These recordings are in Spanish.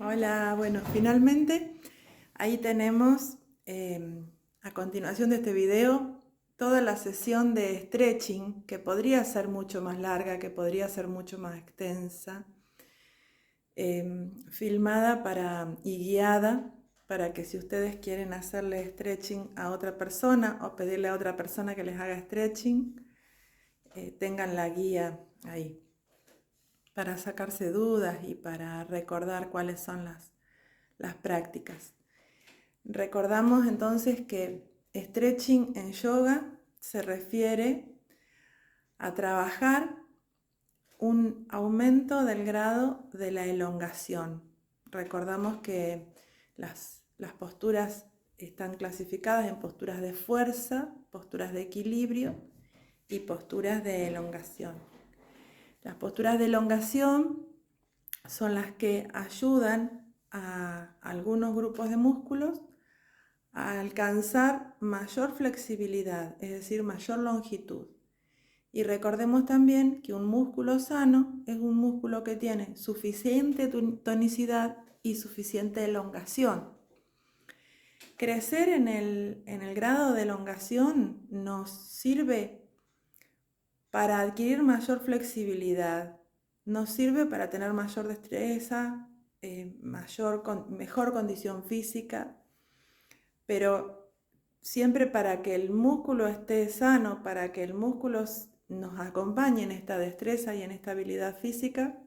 Hola, bueno, finalmente ahí tenemos a continuación de este video toda la sesión de stretching que podría ser mucho más larga, que podría ser mucho más extensa, filmada y guiada para que si ustedes quieren hacerle stretching a otra persona o pedirle a otra persona que les haga stretching, tengan la guía ahí para sacarse dudas y para recordar cuáles son las prácticas. Recordamos entonces que stretching en yoga se refiere a trabajar un aumento del grado de la elongación. Recordamos que las posturas están clasificadas en posturas de fuerza, posturas de equilibrio y posturas de elongación. Las posturas de elongación son las que ayudan a algunos grupos de músculos a alcanzar mayor flexibilidad, es decir, mayor longitud. Y recordemos también que un músculo sano es un músculo que tiene suficiente tonicidad y suficiente elongación. Crecer en el grado de elongación nos sirve para adquirir mayor flexibilidad, nos sirve para tener mayor destreza, mejor condición física, pero siempre para que el músculo esté sano, para que el músculo nos acompañe en esta destreza y en esta habilidad física,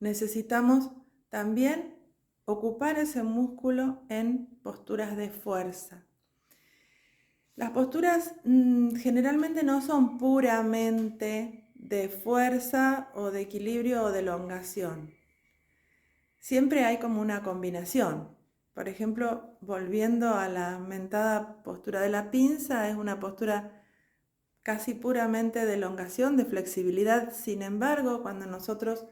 necesitamos también ocupar ese músculo en posturas de fuerza. Las posturas generalmente no son puramente de fuerza o de equilibrio o de elongación. Siempre hay como una combinación. Por ejemplo, volviendo a la mentada postura de la pinza, es una postura casi puramente de elongación, de flexibilidad. Sin embargo, cuando nosotros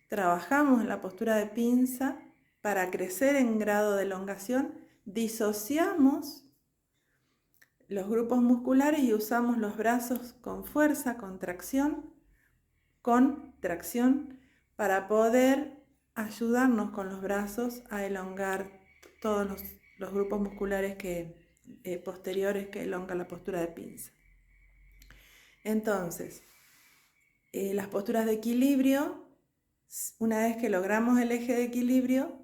trabajamos en la postura de pinza, para crecer en grado de elongación, disociamos los grupos musculares y usamos los brazos con fuerza, con tracción, para poder ayudarnos con los brazos a elongar todos los grupos musculares posteriores que elongan la postura de pinza. Entonces, las posturas de equilibrio, una vez que logramos el eje de equilibrio,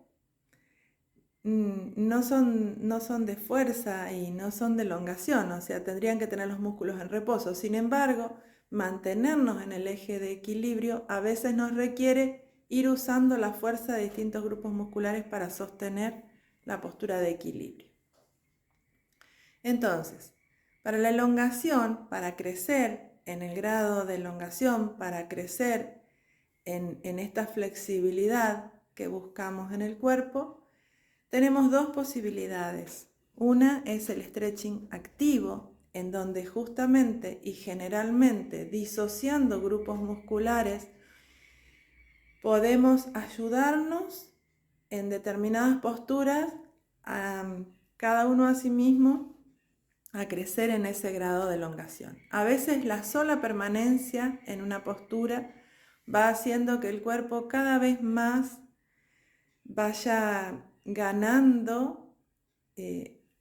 no son de fuerza y no son de elongación, o sea, tendrían que tener los músculos en reposo. Sin embargo, mantenernos en el eje de equilibrio a veces nos requiere ir usando la fuerza de distintos grupos musculares para sostener la postura de equilibrio. Entonces, para la elongación, para crecer en el grado de elongación, para crecer en esta flexibilidad que buscamos en el cuerpo, tenemos dos posibilidades. Una es el stretching activo, en donde justamente y generalmente disociando grupos musculares podemos ayudarnos en determinadas posturas cada uno a sí mismo a crecer en ese grado de elongación. A veces la sola permanencia en una postura va haciendo que el cuerpo cada vez más vaya ganando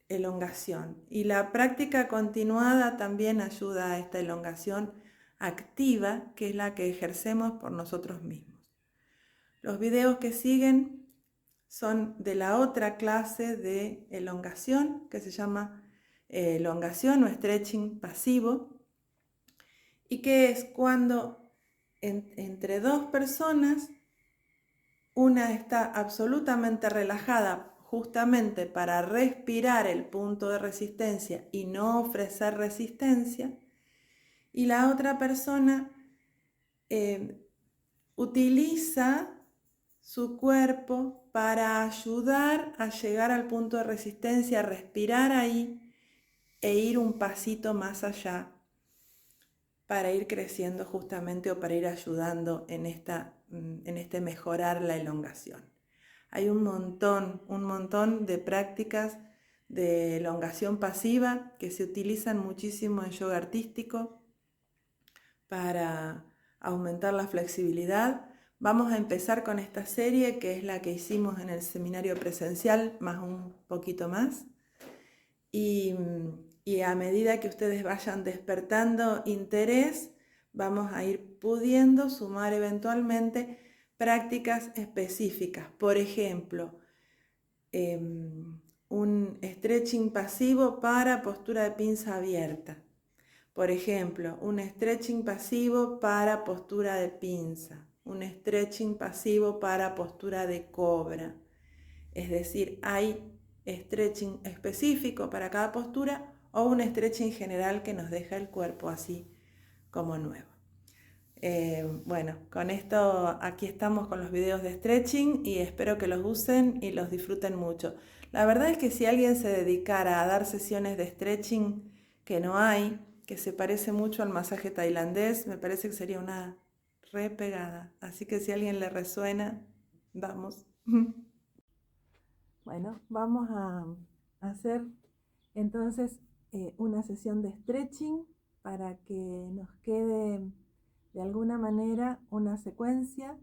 elongación, y la práctica continuada también ayuda a esta elongación activa, que es la que ejercemos por nosotros mismos. Los videos que siguen son de la otra clase de elongación que se llama elongación o stretching pasivo, y que es cuando entre dos personas una está absolutamente relajada justamente para respirar el punto de resistencia y no ofrecer resistencia, y la otra persona utiliza su cuerpo para ayudar a llegar al punto de resistencia, a respirar ahí e ir un pasito más allá para ir creciendo justamente o para ir ayudando en este mejorar la elongación. Hay un montón de prácticas de elongación pasiva que se utilizan muchísimo en yoga artístico para aumentar la flexibilidad, Vamos a empezar con esta serie que es la que hicimos en el seminario presencial, más un poquito más. Y a medida que ustedes vayan despertando interés, vamos a ir pudiendo sumar eventualmente prácticas específicas. Por ejemplo, un stretching pasivo para postura de pinza abierta. Por ejemplo, un stretching pasivo para postura de pinza. Un stretching pasivo para postura de cobra. Es decir, hay stretching específico para cada postura o un stretching general que nos deja el cuerpo así como nuevo. Bueno, con esto aquí estamos con los videos de stretching y espero que los usen y los disfruten mucho. La verdad es que si alguien se dedicara a dar sesiones de stretching que no hay, que se parece mucho al masaje tailandés, me parece que sería una re pegada. Así que si a alguien le resuena, vamos. Bueno, vamos a hacer entonces una sesión de stretching para que nos quede de alguna manera una secuencia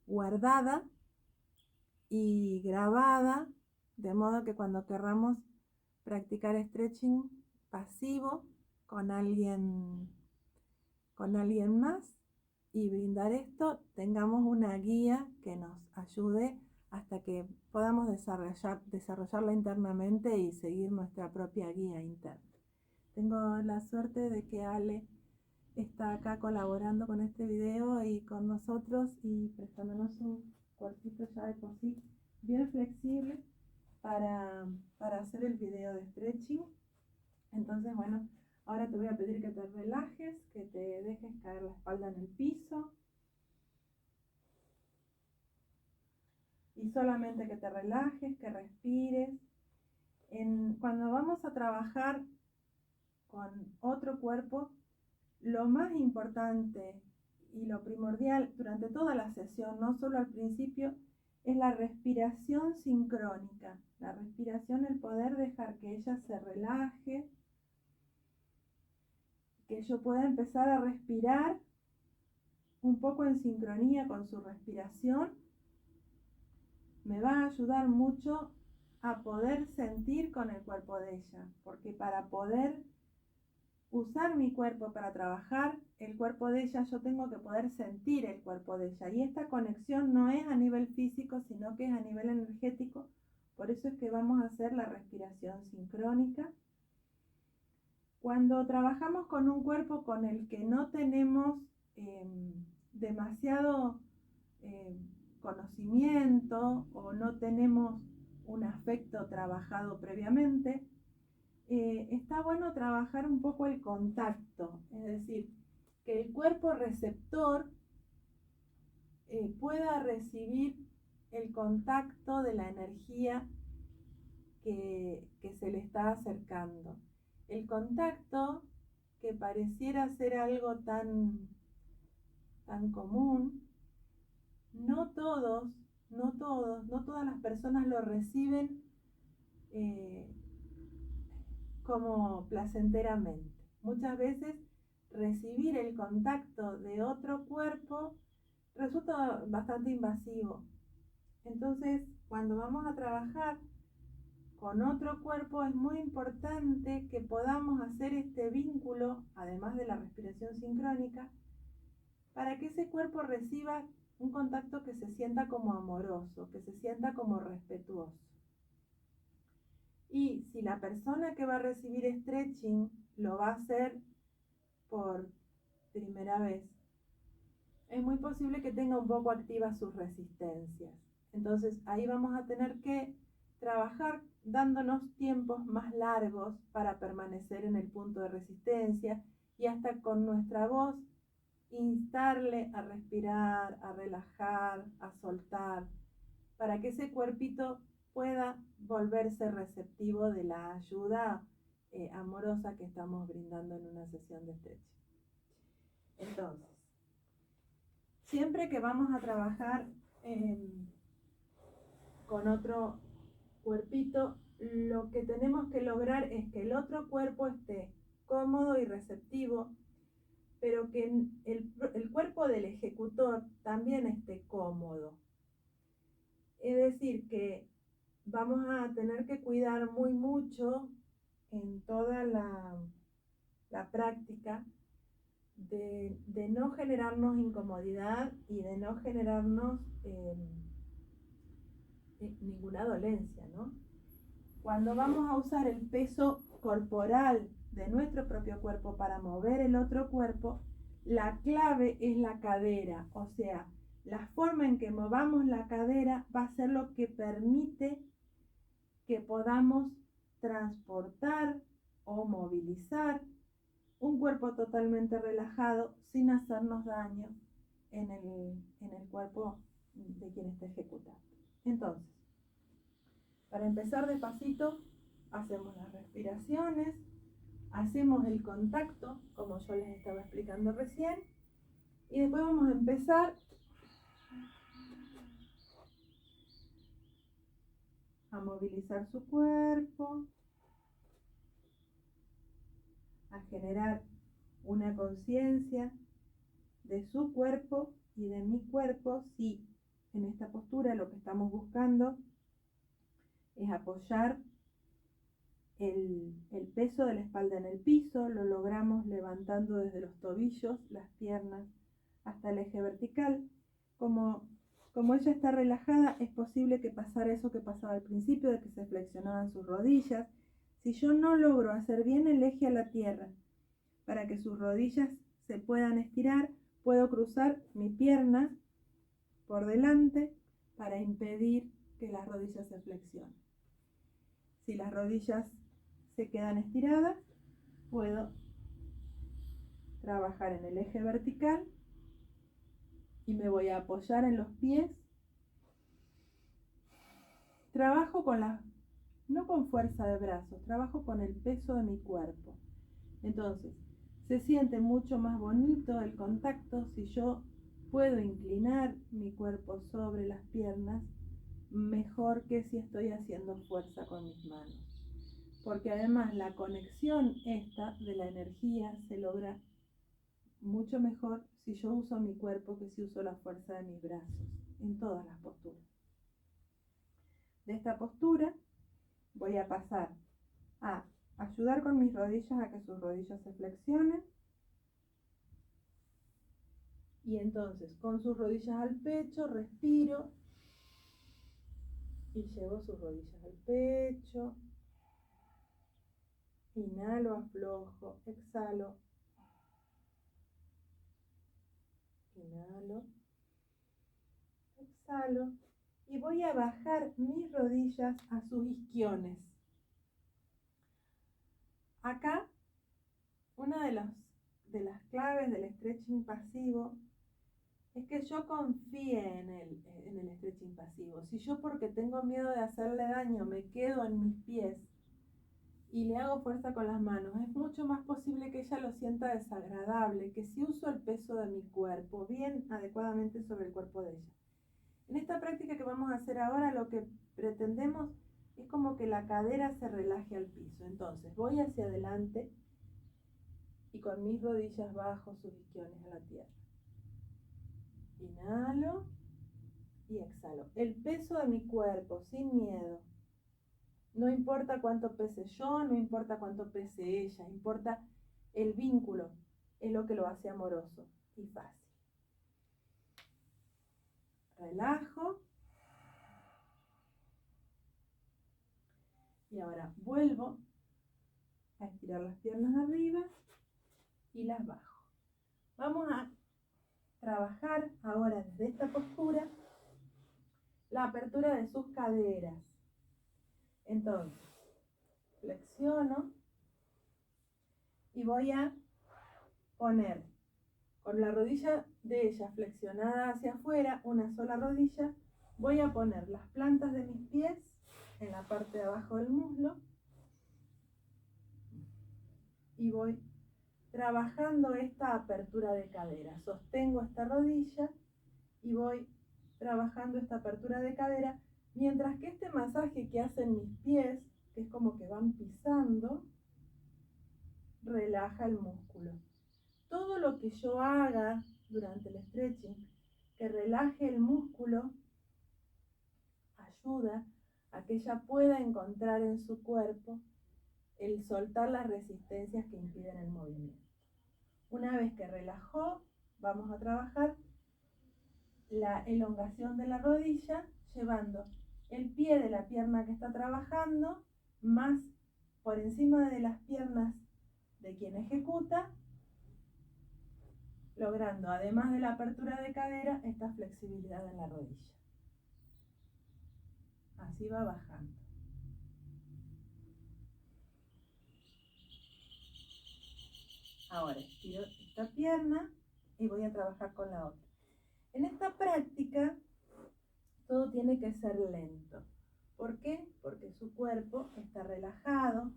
guardada y grabada, de modo que cuando querramos practicar stretching pasivo con alguien más y brindar esto, tengamos una guía que nos ayude hasta que podamos desarrollarla internamente y seguir nuestra propia guía interna. Tengo la suerte de que Ale está acá colaborando con este video y con nosotros y prestándonos un cuerpito ya de por sí bien flexible para hacer el video de stretching. Entonces, bueno, ahora te voy a pedir que te relajes, que te dejes caer la espalda en el piso y solamente que te relajes, que respires. Cuando vamos a trabajar con otro cuerpo, lo más importante y lo primordial durante toda la sesión, no solo al principio, es la respiración sincrónica. La respiración, el poder dejar que ella se relaje, que yo pueda empezar a respirar un poco en sincronía con su respiración, me va a ayudar mucho a poder sentir con el cuerpo de ella, porque para poder usar mi cuerpo para trabajar el cuerpo de ella, yo tengo que poder sentir el cuerpo de ella. Y esta conexión no es a nivel físico, sino que es a nivel energético. Por eso es que vamos a hacer la respiración sincrónica. Cuando trabajamos con un cuerpo con el que no tenemos demasiado conocimiento o no tenemos un afecto trabajado previamente, está bueno trabajar un poco el contacto, es decir, que el cuerpo receptor pueda recibir el contacto de la energía que se le está acercando. El contacto, que pareciera ser algo tan común, no todas las personas lo reciben como placenteramente. Muchas veces recibir el contacto de otro cuerpo resulta bastante invasivo. Entonces, cuando vamos a trabajar con otro cuerpo, es muy importante que podamos hacer este vínculo, además de la respiración sincrónica, para que ese cuerpo reciba un contacto que se sienta como amoroso, que se sienta como respetuoso. Y si la persona que va a recibir stretching lo va a hacer por primera vez, es muy posible que tenga un poco activas sus resistencias. Entonces ahí vamos a tener que trabajar dándonos tiempos más largos para permanecer en el punto de resistencia y hasta con nuestra voz instarle a respirar, a relajar, a soltar, para que ese cuerpito pueda volverse receptivo de la ayuda amorosa que estamos brindando en una sesión de stretching. Entonces, siempre que vamos a trabajar con otro cuerpito, lo que tenemos que lograr es que el otro cuerpo esté cómodo y receptivo pero que el cuerpo del ejecutor también esté cómodo. Es decir, que vamos a tener que cuidar muy mucho en toda la práctica de no generarnos incomodidad y de no generarnos ninguna dolencia, ¿no? Cuando vamos a usar el peso corporal de nuestro propio cuerpo para mover el otro cuerpo, la clave es la cadera, o sea, la forma en que movamos la cadera va a ser lo que permite que podamos transportar o movilizar un cuerpo totalmente relajado sin hacernos daño en el cuerpo de quien está ejecutando. Entonces, para empezar despacito, hacemos las respiraciones, hacemos el contacto, como yo les estaba explicando recién, y después vamos a empezar a movilizar su cuerpo, a generar una conciencia de su cuerpo y de mi cuerpo, si en esta postura lo que estamos buscando es apoyar el peso de la espalda en el piso, lo logramos levantando desde los tobillos, las piernas, hasta el eje vertical. Como ella está relajada, es posible que pasara eso que pasaba al principio, de que se flexionaban sus rodillas. Si yo no logro hacer bien el eje a la tierra para que sus rodillas se puedan estirar, puedo cruzar mi pierna por delante para impedir que las rodillas se flexionen. Si las rodillas se quedan estiradas, puedo trabajar en el eje vertical y me voy a apoyar en los pies. Trabajo no con fuerza de brazos, trabajo con el peso de mi cuerpo. Entonces, se siente mucho más bonito el contacto si yo puedo inclinar mi cuerpo sobre las piernas, mejor que si estoy haciendo fuerza con mis manos. Porque además la conexión esta de la energía se logra mucho mejor si yo uso mi cuerpo que si uso la fuerza de mis brazos, en todas las posturas. De esta postura voy a pasar a ayudar con mis rodillas a que sus rodillas se flexionen. Y entonces, con sus rodillas al pecho, respiro y llevo sus rodillas al pecho. Inhalo, aflojo, exhalo. Inhalo, exhalo. Y voy a bajar mis rodillas a sus isquiones. Acá, una de las claves del stretching pasivo es que yo confíe en el stretching pasivo. Si yo, porque tengo miedo de hacerle daño, me quedo en mis pies y le hago fuerza con las manos, es mucho más posible que ella lo sienta desagradable que si uso el peso de mi cuerpo bien adecuadamente sobre el cuerpo de ella. En esta práctica que vamos a hacer ahora, lo que pretendemos es como que la cadera se relaje al piso. Entonces voy hacia adelante y con mis rodillas bajo sus isquiones a la tierra. Inhalo y exhalo. El peso de mi cuerpo, sin miedo. No importa cuánto pese yo, no importa cuánto pese ella, importa el vínculo, es lo que lo hace amoroso y fácil. Relajo. Y ahora vuelvo a estirar las piernas arriba y las bajo. Vamos a trabajar ahora desde esta postura la apertura de sus caderas. Entonces, flexiono y voy a poner con la rodilla de ella flexionada hacia afuera, una sola rodilla, voy a poner las plantas de mis pies en la parte de abajo del muslo y voy trabajando esta apertura de cadera. Sostengo esta rodilla y voy trabajando esta apertura de cadera, mientras que este masaje que hacen mis pies, que es como que van pisando, relaja el músculo. todo lo que yo haga durante el stretching que relaje el músculo ayuda a que ella pueda encontrar en su cuerpo el soltar las resistencias que impiden el movimiento. Una vez que relajó, vamos a trabajar la elongación de la rodilla, llevando el pie de la pierna que está trabajando más por encima de las piernas de quien ejecuta, logrando, además de la apertura de cadera, esta flexibilidad en la rodilla. Así va bajando. Ahora estiro esta pierna y voy a trabajar con la otra. En esta práctica todo tiene que ser lento. ¿Por qué? Porque su cuerpo está relajado.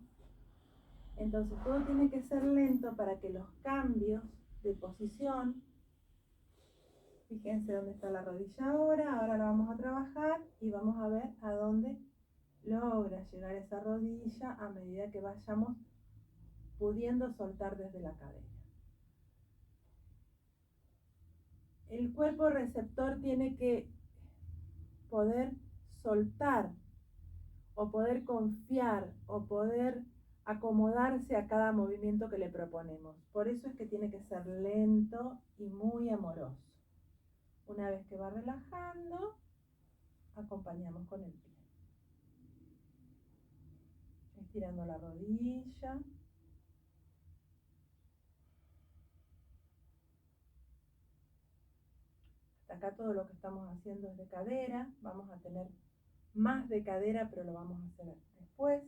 Entonces todo tiene que ser lento para que los cambios de posición, fíjense dónde está la rodilla ahora la vamos a trabajar y vamos a ver a dónde logra llegar esa rodilla a medida que vayamos pudiendo soltar desde la cadera. El cuerpo receptor tiene que poder soltar o poder confiar o poder acomodarse a cada movimiento que le proponemos. Por eso es que tiene que ser lento y muy amoroso. Una vez que va relajando, acompañamos con el pie. Estirando la rodilla. Hasta acá todo lo que estamos haciendo es de cadera. Vamos a tener más de cadera, pero lo vamos a hacer después.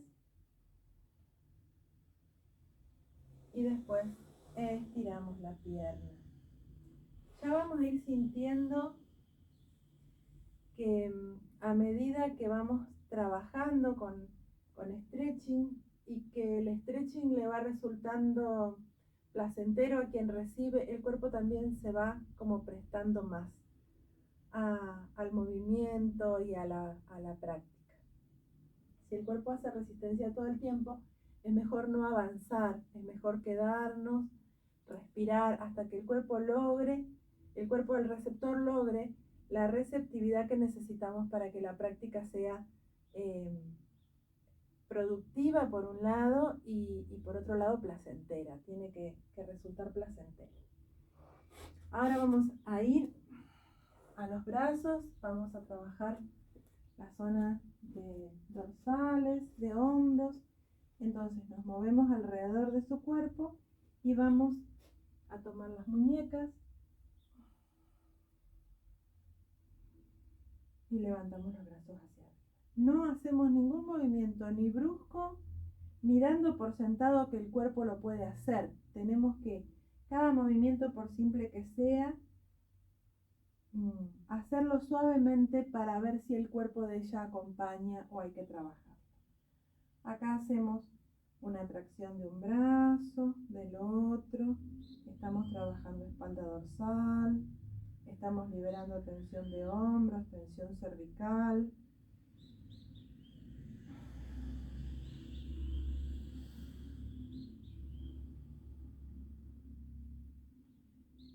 Y después estiramos la pierna. Ya vamos a ir sintiendo que a medida que vamos trabajando con stretching y que el stretching le va resultando placentero a quien recibe, el cuerpo también se va como prestando más al movimiento y a la práctica. Si el cuerpo hace resistencia todo el tiempo, es mejor no avanzar, es mejor quedarnos, respirar hasta que el cuerpo del receptor logre la receptividad que necesitamos para que la práctica sea productiva por un lado y por otro lado placentera. Tiene que resultar placentera. Ahora vamos a ir a los brazos, vamos a trabajar la zona de dorsales, de hombros. Entonces nos movemos alrededor de su cuerpo y vamos a tomar las muñecas y levantamos los brazos hacia arriba. No hacemos ningún movimiento ni brusco ni dando por sentado que el cuerpo lo puede hacer. Tenemos que, cada movimiento, por simple que sea, hacerlo suavemente para ver si el cuerpo de ella acompaña o hay que trabajar. Acá hacemos una tracción de un brazo, del otro, estamos trabajando espalda dorsal, estamos liberando tensión de hombros, tensión cervical.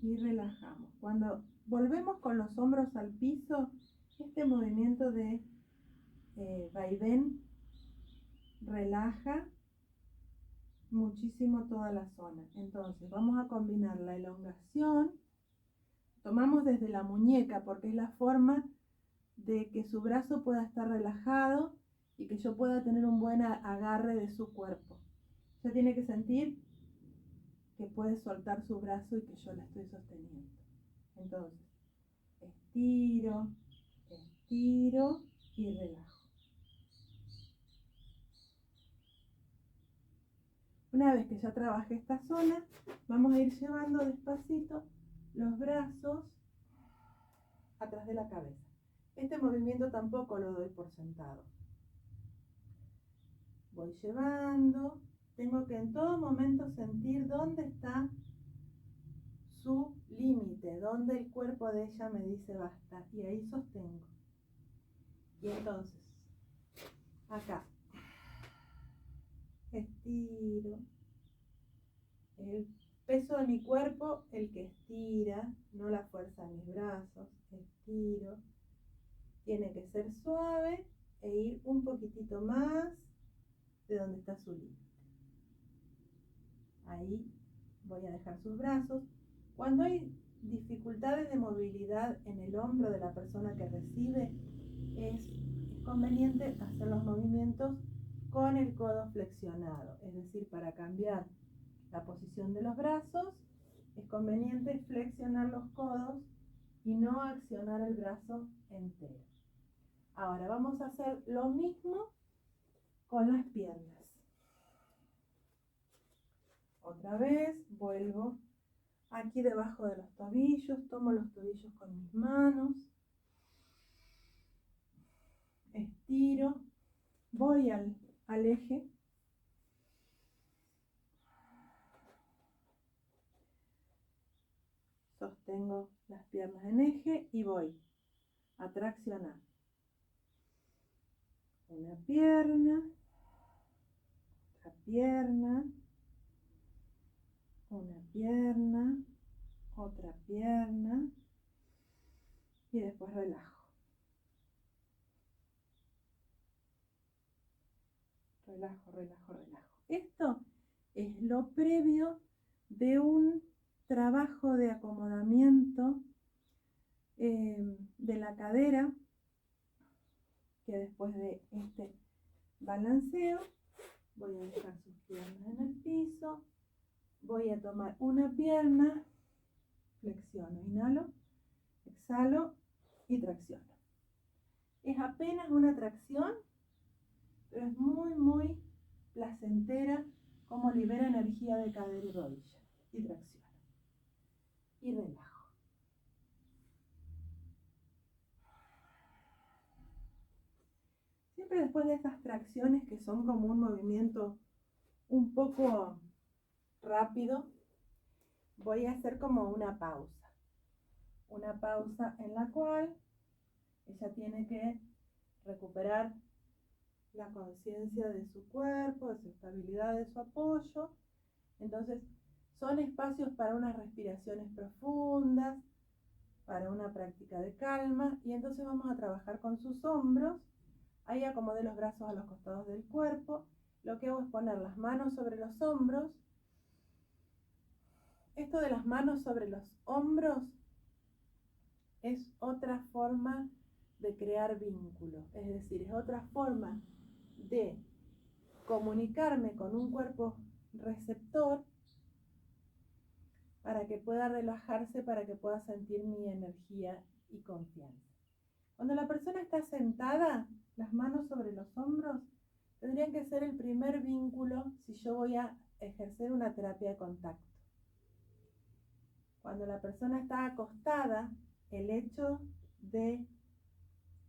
Y relajamos. Cuando volvemos con los hombros al piso, este movimiento de vaivén relaja muchísimo toda la zona. Entonces vamos a combinar la elongación, tomamos desde la muñeca porque es la forma de que su brazo pueda estar relajado y que yo pueda tener un buen agarre de su cuerpo. Ella tiene que sentir que puede soltar su brazo y que yo la estoy sosteniendo. Entonces, estiro y relajo. Una vez que ya trabajé esta zona, vamos a ir llevando despacito los brazos atrás de la cabeza. Este movimiento tampoco lo doy por sentado. Voy llevando, tengo que en todo momento sentir dónde está su límite, dónde el cuerpo de ella me dice basta, y ahí sostengo. Y entonces, acá, estiro el Peso de mi cuerpo, el que estira, no la fuerza de mis brazos, estiro. Tiene que ser suave e ir un poquitito más de donde está su límite. Ahí voy a dejar sus brazos. Cuando hay dificultades de movilidad en el hombro de la persona que recibe, es conveniente hacer los movimientos con el codo flexionado, es decir, para cambiar la posición de los brazos, es conveniente flexionar los codos y no accionar el brazo entero. Ahora vamos a hacer lo mismo con las piernas. Otra vez vuelvo aquí debajo de los tobillos, tomo los tobillos con mis manos, estiro, voy al eje. Sostengo las piernas en eje y voy a traccionar. Una pierna, otra pierna, una pierna, otra pierna y después relajo. Relajo, relajo, relajo. Esto es lo previo de un trabajo de acomodamiento de la cadera, que después de este balanceo voy a dejar sus piernas en el piso, voy a tomar una pierna, flexiono, inhalo, exhalo y tracciono. Es apenas una tracción, pero es muy, muy placentera como libera energía de cadera y rodilla. Y tracciono. Y relajo. Siempre después de estas tracciones que son como un movimiento un poco rápido, voy a hacer como una pausa. Una pausa en la cual ella tiene que recuperar la conciencia de su cuerpo, de su estabilidad, de su apoyo. Entonces, son espacios para unas respiraciones profundas, para una práctica de calma, y entonces vamos a trabajar con sus hombros. Ahí acomodé los brazos a los costados del cuerpo. Lo que hago es poner las manos sobre los hombros. Esto de las manos sobre los hombros es otra forma de crear vínculo, es decir, es otra forma de comunicarme con un cuerpo receptor para que pueda relajarse, para que pueda sentir mi energía y confianza. Cuando la persona está sentada, las manos sobre los hombros tendrían que ser el primer vínculo si yo voy a ejercer una terapia de contacto. Cuando la persona está acostada, el hecho de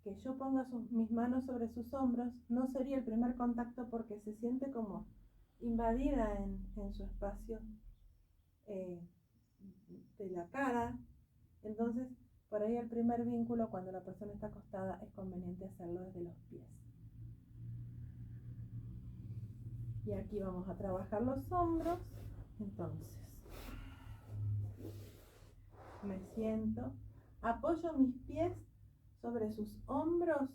que yo ponga mis manos sobre sus hombros no sería el primer contacto porque se siente como invadida en su espacio de la cara. Entonces, por ahí el primer vínculo cuando la persona está acostada es conveniente hacerlo desde los pies. Y aquí vamos a trabajar los hombros. Entonces, me siento, apoyo mis pies sobre sus hombros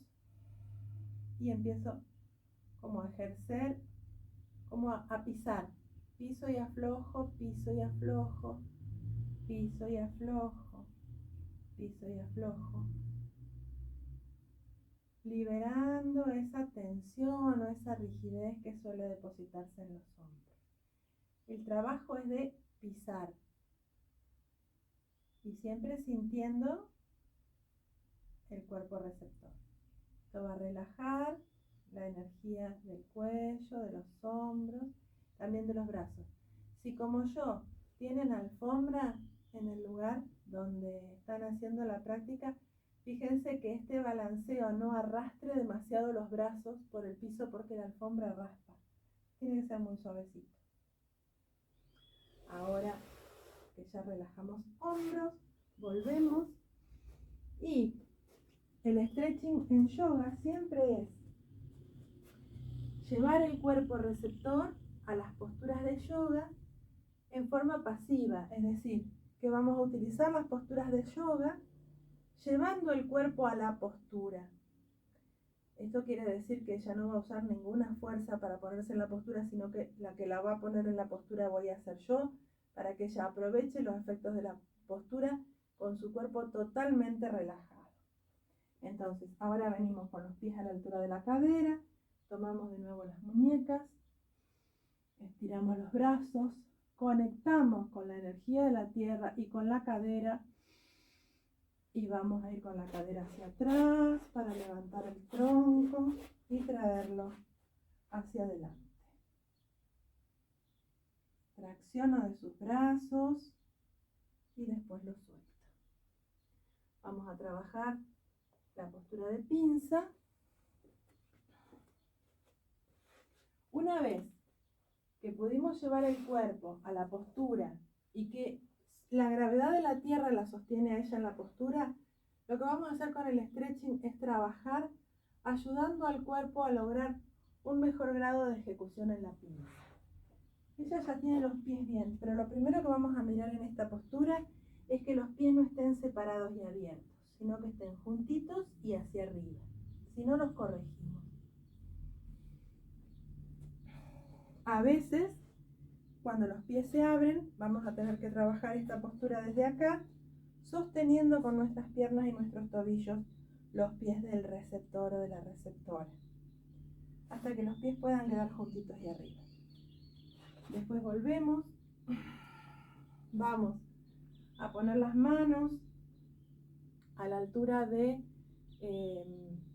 y empiezo como a ejercer, como a pisar. Piso y aflojo, piso y aflojo, piso y aflojo, piso y aflojo. Liberando esa tensión o esa rigidez que suele depositarse en los hombros. El trabajo es de pisar y siempre sintiendo el cuerpo receptor. Esto va a relajar la energía del cuello, de los hombros, también de los brazos. Si como yo tienen alfombra en el lugar donde están haciendo la práctica, fíjense que este balanceo no arrastre demasiado los brazos por el piso porque la alfombra raspa. Tiene que ser muy suavecito. Ahora que ya relajamos hombros, volvemos. Y el stretching en yoga siempre es llevar el cuerpo receptor a las posturas de yoga en forma pasiva, es decir, que vamos a utilizar las posturas de yoga llevando el cuerpo a la postura. Esto quiere decir que ella no va a usar ninguna fuerza para ponerse en la postura, sino que la va a poner en la postura voy a ser yo, para que ella aproveche los efectos de la postura con su cuerpo totalmente relajado. Entonces, ahora venimos con los pies a la altura de la cadera, tomamos de nuevo las muñecas, estiramos los brazos, conectamos con la energía de la tierra y con la cadera. Y vamos a ir con la cadera hacia atrás para levantar el tronco y traerlo hacia adelante. Tracciona de sus brazos y después lo suelta. Vamos a trabajar la postura de pinza. Una vez que pudimos llevar el cuerpo a la postura y que la gravedad de la tierra la sostiene a ella en la postura, lo que vamos a hacer con el stretching es trabajar ayudando al cuerpo a lograr un mejor grado de ejecución en la pinza. Ella ya tiene los pies bien, pero lo primero que vamos a mirar en esta postura es que los pies no estén separados y abiertos, sino que estén juntitos y hacia arriba. Si no, los corregimos. A veces, cuando los pies se abren, vamos a tener que trabajar esta postura desde acá, sosteniendo con nuestras piernas y nuestros tobillos los pies del receptor o de la receptora, hasta que los pies puedan quedar juntitos y arriba. Después volvemos, vamos a poner las manos a la altura de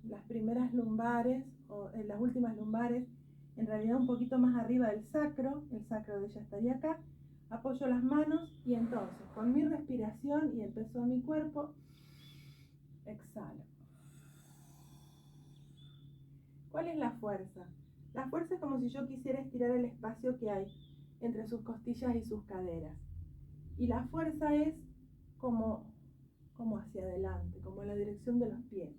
las primeras lumbares, o las últimas lumbares, en realidad un poquito más arriba del sacro, el sacro de ella estaría acá. Apoyo las manos y entonces con mi respiración y el peso de mi cuerpo, exhalo. ¿Cuál es la fuerza? La fuerza es como si yo quisiera estirar el espacio que hay entre sus costillas y sus caderas. Y la fuerza es como hacia adelante, como en la dirección de los pies.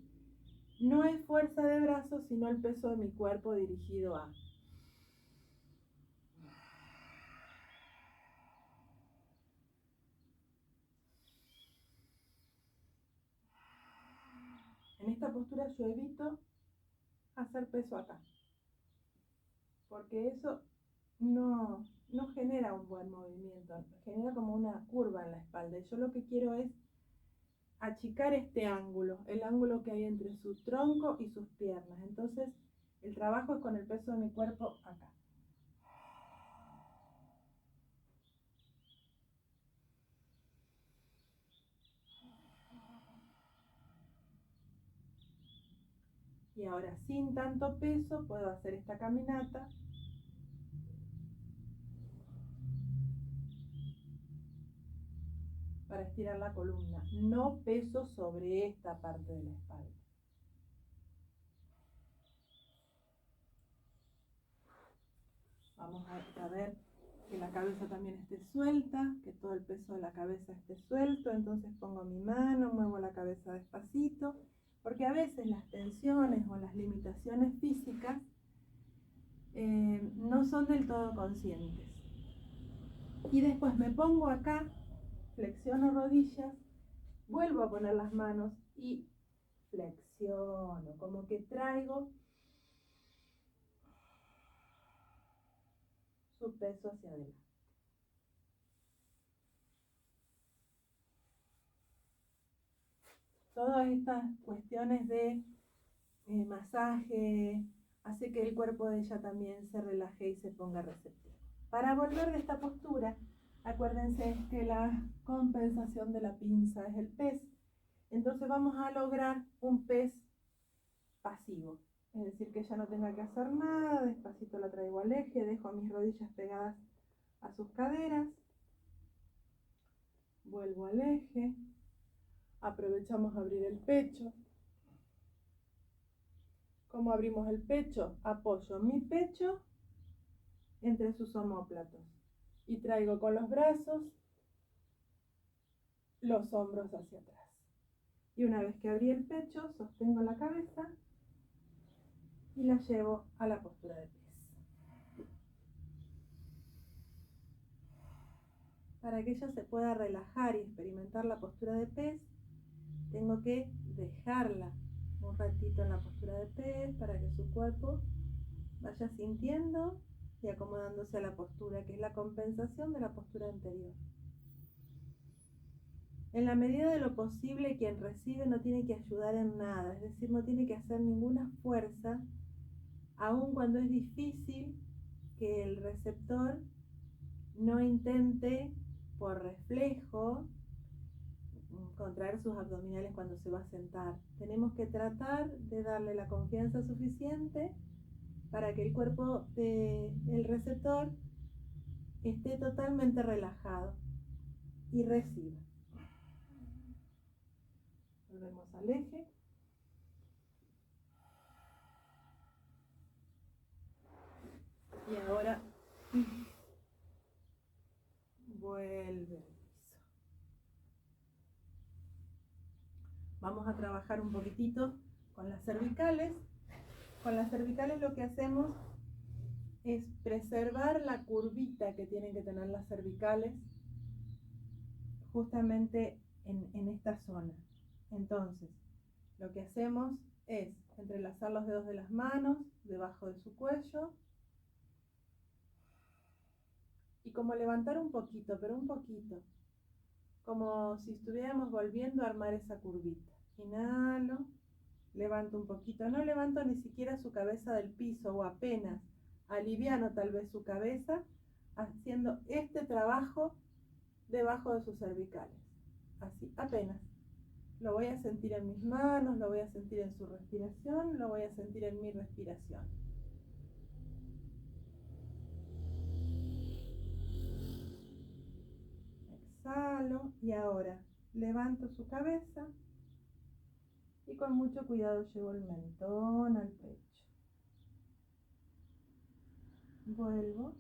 No es fuerza de brazos, sino el peso de mi cuerpo dirigido a. En esta postura yo evito hacer peso acá, porque eso no genera un buen movimiento, genera como una curva en la espalda. Y yo lo que quiero es achicar este ángulo, el ángulo que hay entre su tronco y sus piernas. Entonces, el trabajo es con el peso de mi cuerpo acá. Y ahora, sin tanto peso, puedo hacer esta caminata. Para estirar la columna. No peso sobre esta parte de la espalda. Vamos a ver que la cabeza también esté suelta, que todo el peso de la cabeza esté suelto. Entonces pongo mi mano, muevo la cabeza despacito, porque a veces las tensiones o las limitaciones físicas no son del todo conscientes. Y después me pongo acá, flexiono rodillas, vuelvo a poner las manos y flexiono, como que traigo su peso hacia adelante. Todas estas cuestiones de masaje hace que el cuerpo de ella también se relaje y se ponga receptivo. Para volver de esta postura, acuérdense que la compensación de la pinza es el pez. Entonces vamos a lograr un pez pasivo. Es decir, que ella no tenga que hacer nada, despacito la traigo al eje, dejo mis rodillas pegadas a sus caderas, vuelvo al eje, aprovechamos a abrir el pecho. ¿Cómo abrimos el pecho? Apoyo mi pecho entre sus omóplatos y traigo con los brazos los hombros hacia atrás. Y una vez que abrí el pecho, sostengo la cabeza y la llevo a la postura de pez. para que ella se pueda relajar y experimentar la postura de pez, tengo que dejarla un ratito en la postura de pez para que su cuerpo vaya sintiendo y acomodándose a la postura, que es la compensación de la postura anterior. En la medida de lo posible, quien recibe no tiene que ayudar en nada, es decir, no tiene que hacer ninguna fuerza, aun cuando es difícil que el receptor no intente por reflejo contraer sus abdominales cuando se va a sentar. Tenemos que tratar de darle la confianza suficiente para que el cuerpo del receptor esté totalmente relajado y reciba. Volvemos al eje. Y ahora vuelve al piso. Vamos a trabajar un poquitito con las cervicales. Con las cervicales lo que hacemos es preservar la curvita que tienen que tener las cervicales justamente en esta zona. Entonces, lo que hacemos es entrelazar los dedos de las manos debajo de su cuello y como levantar un poquito, pero un poquito, como si estuviéramos volviendo a armar esa curvita. Inhalo, levanto un poquito, no levanto ni siquiera su cabeza del piso o apenas, aliviano tal vez su cabeza haciendo este trabajo debajo de sus cervicales, así, apenas. Lo voy a sentir en mis manos, lo voy a sentir en su respiración, lo voy a sentir en mi respiración. Exhalo y ahora levanto su cabeza y con mucho cuidado llevo el mentón al pecho. Vuelvo.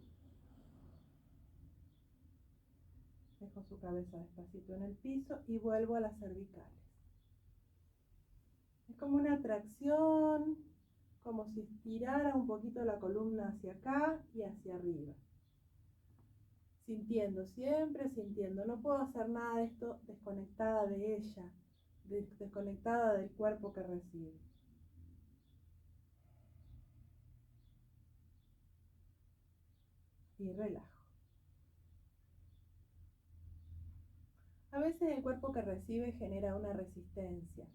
Dejo su cabeza despacito en el piso y vuelvo a las cervicales. Es como una tracción, como si estirara un poquito la columna hacia acá y hacia arriba. Sintiendo, siempre sintiendo. No puedo hacer nada de esto desconectada de ella, desconectada del cuerpo que recibe. Y relajo. A veces el cuerpo que recibe genera una resistencia.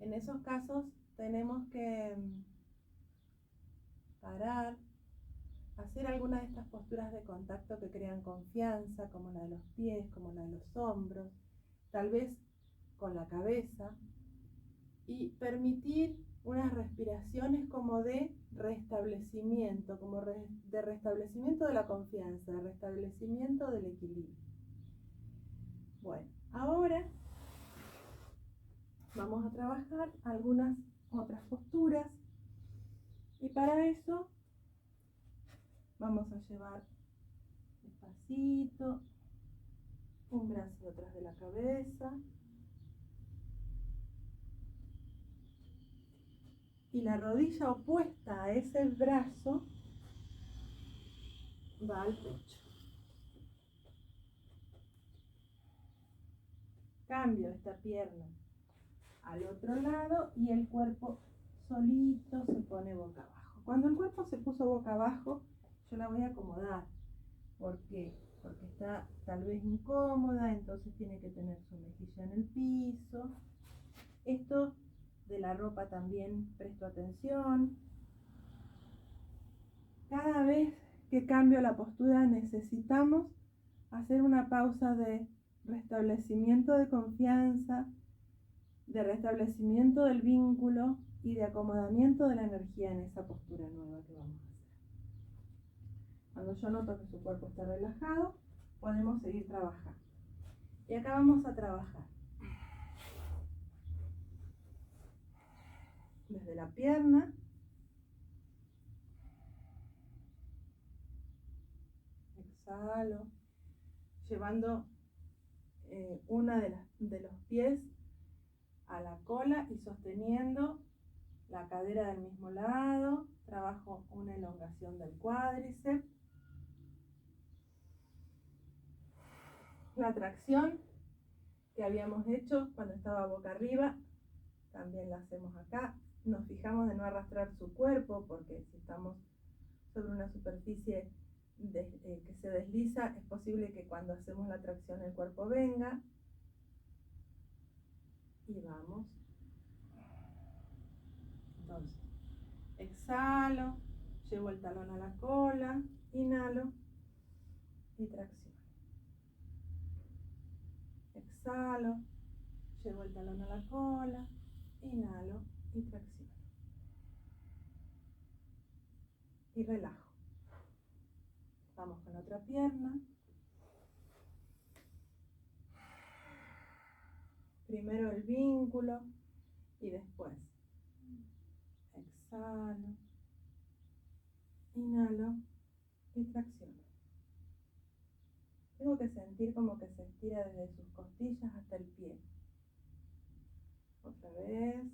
En esos casos tenemos que parar, hacer alguna de estas posturas de contacto que crean confianza, como la de los pies, como la de los hombros, tal vez con la cabeza, y permitir unas respiraciones como de restablecimiento, como de restablecimiento de la confianza, de restablecimiento del equilibrio. Bueno, ahora vamos a trabajar algunas otras posturas y para eso vamos a llevar despacito un brazo detrás de la cabeza y la rodilla opuesta a ese brazo va al pecho. Cambio esta pierna al otro lado y el cuerpo solito se pone boca abajo. Cuando el cuerpo se puso boca abajo, yo la voy a acomodar. ¿Por qué? Porque está tal vez incómoda, entonces tiene que tener su mejilla en el piso. Esto de la ropa también presto atención. Cada vez que cambio la postura necesitamos hacer una pausa de restablecimiento de confianza, de restablecimiento del vínculo y de acomodamiento de la energía en esa postura nueva que vamos a hacer. Cuando yo noto que su cuerpo está relajado, podemos seguir trabajando. Y acá vamos a trabajar desde la pierna, exhalo, llevando una de los pies a la cola y sosteniendo la cadera del mismo lado. Trabajo una elongación del cuádriceps. La tracción que habíamos hecho cuando estaba boca arriba, también la hacemos acá. Nos fijamos de no arrastrar su cuerpo, porque si estamos sobre una superficie que se desliza, es posible que cuando hacemos la tracción el cuerpo venga. Y vamos. Entonces, exhalo, llevo el talón a la cola, inhalo y tracciono. Exhalo, llevo el talón a la cola, inhalo y tracciono. Y relajo. Vamos con la otra pierna. Primero el vínculo y después exhalo, inhalo y tracciono. Tengo que sentir como que se estira desde sus costillas hasta el pie. Otra vez.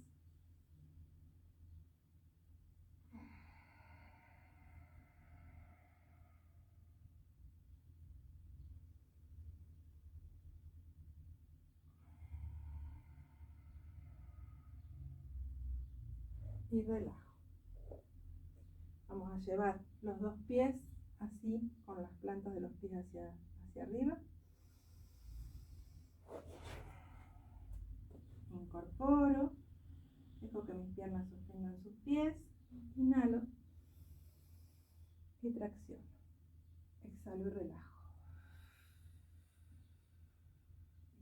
Y relajo. Vamos a llevar los dos pies así, con las plantas de los pies hacia arriba. Incorporo. Dejo que mis piernas sostengan sus pies. Inhalo. Y tracciono. Exhalo y relajo.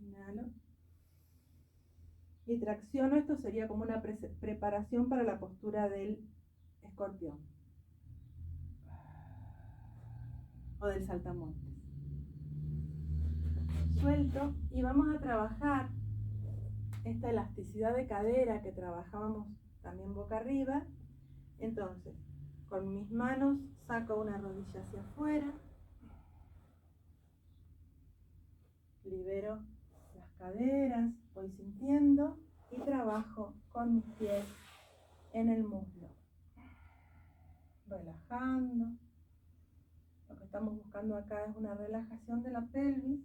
Inhalo. Y tracciono. Esto sería como una preparación para la postura del escorpión. O del saltamontes. Suelto y vamos a trabajar esta elasticidad de cadera que trabajábamos también boca arriba. Entonces, con mis manos saco una rodilla hacia afuera, libero las caderas, voy sintiendo y trabajo con mis pies en el muslo, relajando. Lo que estamos buscando acá es una relajación de la pelvis.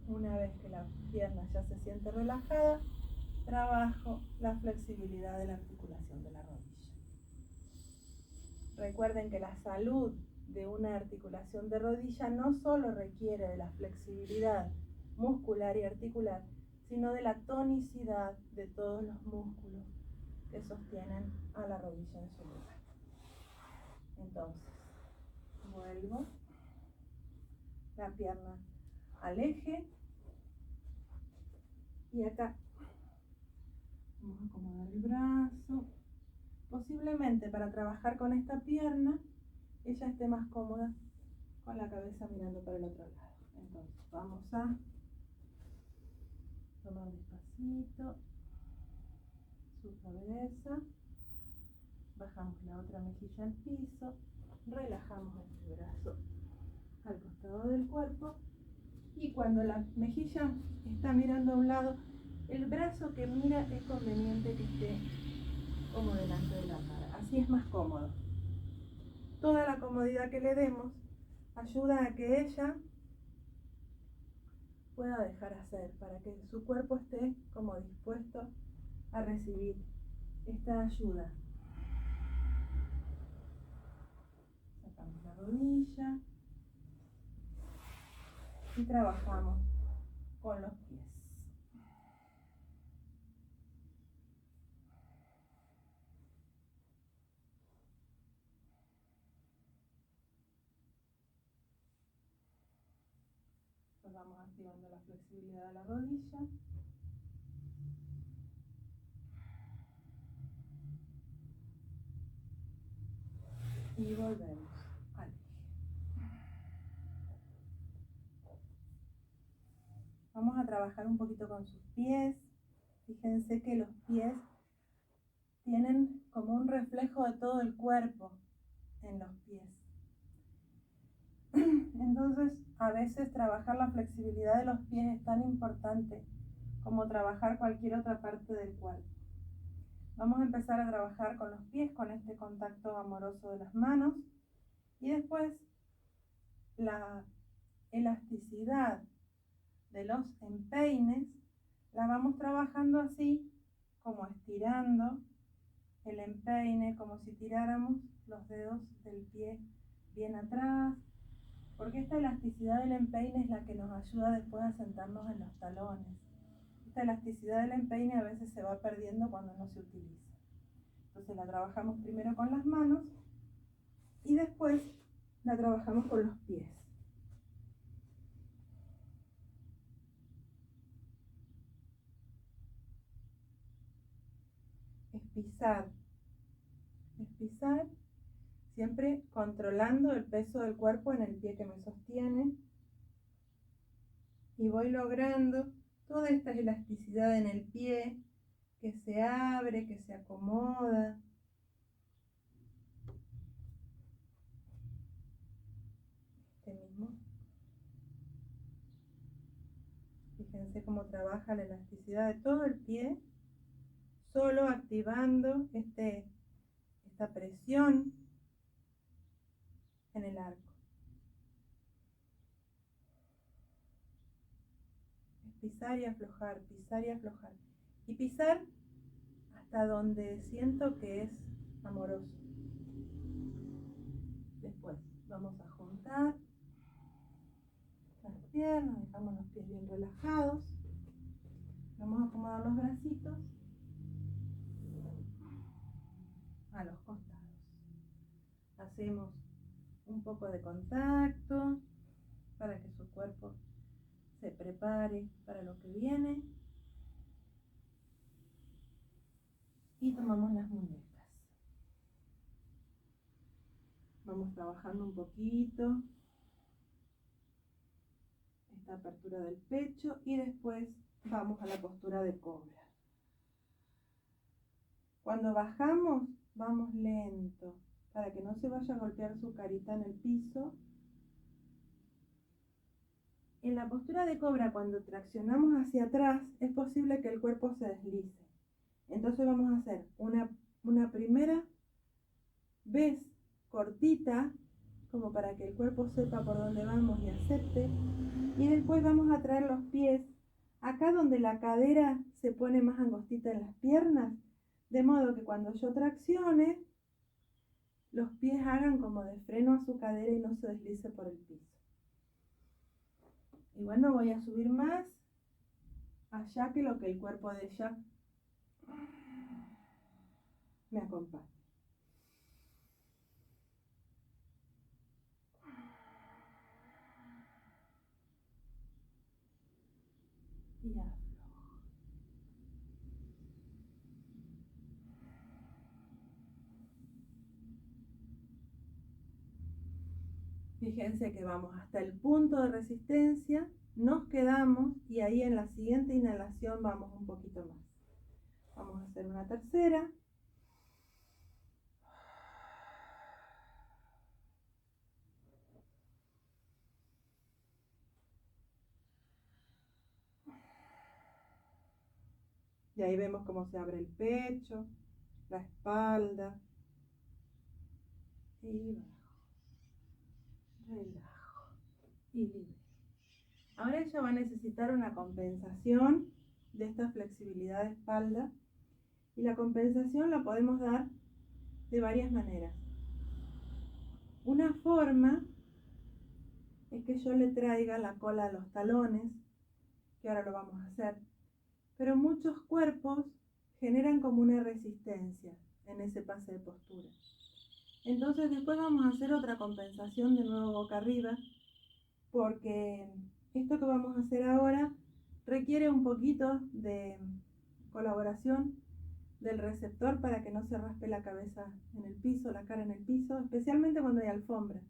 Una vez que la pierna ya se siente relajada, trabajo la flexibilidad de la articulación de la rodilla. Recuerden que la salud de una articulación de rodilla no solo requiere de la flexibilidad muscular y articular, sino de la tonicidad de todos los músculos que sostienen a la rodilla en su lugar. Entonces, vuelvo la pierna al eje y acá vamos a acomodar el brazo. Posiblemente para trabajar con esta pierna ella esté más cómoda con la cabeza mirando para el otro lado. Entonces vamos a tomar despacito su cabeza, bajamos la otra mejilla al piso, relajamos este brazo al costado del cuerpo y cuando la mejilla está mirando a un lado, el brazo que mira es conveniente que esté como delante de la cara, así es más cómodo. Toda la comodidad que le demos ayuda a que ella pueda dejar hacer, para que su cuerpo esté como dispuesto a recibir esta ayuda. Sacamos la rodilla y trabajamos con los pies. Vamos activando la flexibilidad de la rodilla. Y volvemos al eje. Vamos a trabajar un poquito con sus pies. Fíjense que los pies tienen como un reflejo de todo el cuerpo en los pies. Entonces, a veces trabajar la flexibilidad de los pies es tan importante como trabajar cualquier otra parte del cuerpo. Vamos a empezar a trabajar con los pies, con este contacto amoroso de las manos, y después la elasticidad de los empeines la vamos trabajando así, como estirando el empeine, como si tiráramos los dedos del pie bien atrás, porque esta elasticidad del empeine es la que nos ayuda después a sentarnos en los talones. Esta elasticidad del empeine a veces se va perdiendo cuando no se utiliza. Entonces la trabajamos primero con las manos y después la trabajamos con los pies. Es pisar, siempre controlando el peso del cuerpo en el pie que me sostiene, y voy logrando toda esta elasticidad en el pie, que se abre, que se acomoda. Mismo. Fíjense cómo trabaja la elasticidad de todo el pie, solo activando esta presión en el arco. Es pisar y aflojar, pisar y aflojar. Y pisar hasta donde siento que es amoroso. Después vamos a juntar las piernas, dejamos los pies bien relajados. Vamos a acomodar los bracitos a los costados. Hacemos un poco de contacto para que su cuerpo se prepare para lo que viene. Y tomamos las muñecas. Vamos trabajando un poquito esta apertura del pecho y después vamos a la postura de cobra. Cuando bajamos, vamos lento para que no se vaya a golpear su carita en el piso. En la postura de cobra, cuando traccionamos hacia atrás, es posible que el cuerpo se deslice. Entonces vamos a hacer una primera vez cortita, como para que el cuerpo sepa por dónde vamos y acepte. Y después vamos a traer los pies acá donde la cadera se pone más angostita en las piernas, de modo que cuando yo traccione, los pies hagan como de freno a su cadera y no se deslice por el piso. Igual no voy a subir más allá que lo que el cuerpo de ella me acompañe. Y aflojo. Fíjense que vamos hasta el punto de resistencia, nos quedamos y ahí en la siguiente inhalación vamos un poquito más. Vamos a hacer una tercera. Y ahí vemos cómo se abre el pecho, la espalda. Y bajo, relajo y libero. Ahora ella va a necesitar una compensación de esta flexibilidad de espalda. Y la compensación la podemos dar de varias maneras. Una forma es que yo le traiga la cola a los talones, que ahora lo vamos a hacer. Pero muchos cuerpos generan como una resistencia en ese pase de postura. Entonces después vamos a hacer otra compensación de nuevo boca arriba, porque esto que vamos a hacer ahora requiere un poquito de colaboración del receptor para que no se raspe la cabeza en el piso, la cara en el piso, especialmente cuando hay alfombra.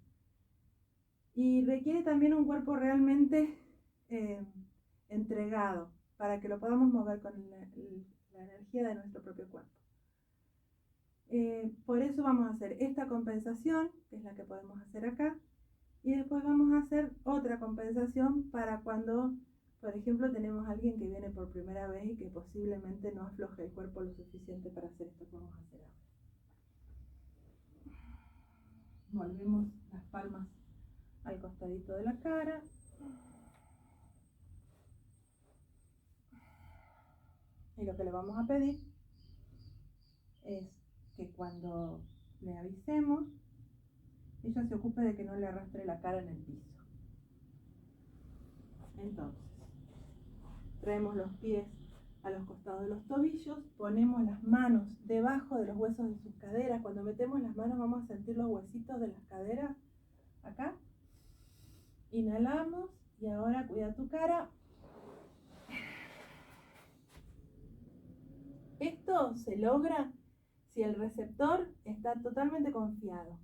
Y requiere también un cuerpo realmente entregado para que lo podamos mover con la energía de nuestro propio cuerpo. Por eso vamos a hacer esta compensación, que es la que podemos hacer acá, y después vamos a hacer otra compensación para cuando, Por ejemplo, tenemos a alguien que viene por primera vez y que posiblemente no afloje el cuerpo lo suficiente para hacer esto que vamos a hacer ahora. Volvemos las palmas al costadito de la cara. Y lo que le vamos a pedir es que cuando le avisemos, ella se ocupe de que no le arrastre la cara en el piso. Entonces, traemos los pies a los costados de los tobillos, ponemos las manos debajo de los huesos de sus caderas. Cuando metemos las manos vamos a sentir los huesitos de las caderas acá. Inhalamos y ahora cuida tu cara. Esto se logra si el receptor está totalmente confiado.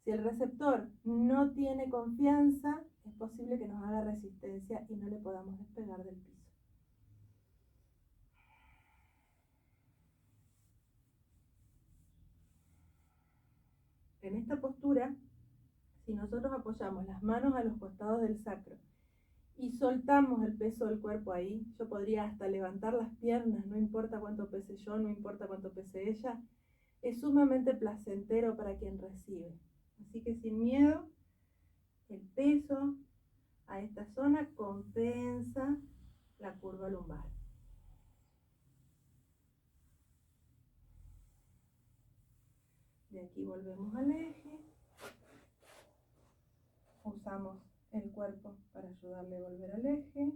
Si el receptor no tiene confianza, es posible que nos haga resistencia y no le podamos despegar del piso. En esta postura, si nosotros apoyamos las manos a los costados del sacro y soltamos el peso del cuerpo ahí, yo podría hasta levantar las piernas, no importa cuánto pese yo, no importa cuánto pese ella, es sumamente placentero para quien recibe. Así que sin miedo, el peso a esta zona compensa la curva lumbar. De aquí volvemos al eje. Usamos el cuerpo para ayudarle a volver al eje.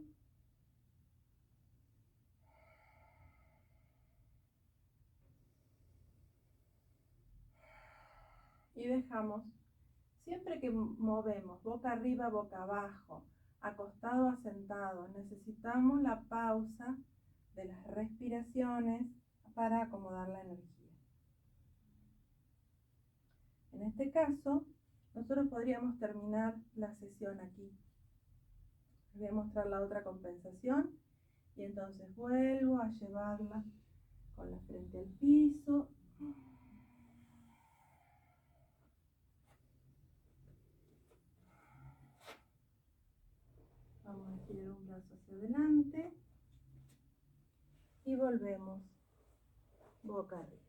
Y dejamos, siempre que movemos boca arriba, boca abajo, acostado a sentado, necesitamos la pausa de las respiraciones para acomodar la energía. En este caso, nosotros podríamos terminar la sesión aquí. Les voy a mostrar la otra compensación y entonces vuelvo a llevarla con la frente al piso. Vamos a estirar un brazo hacia adelante y volvemos boca arriba.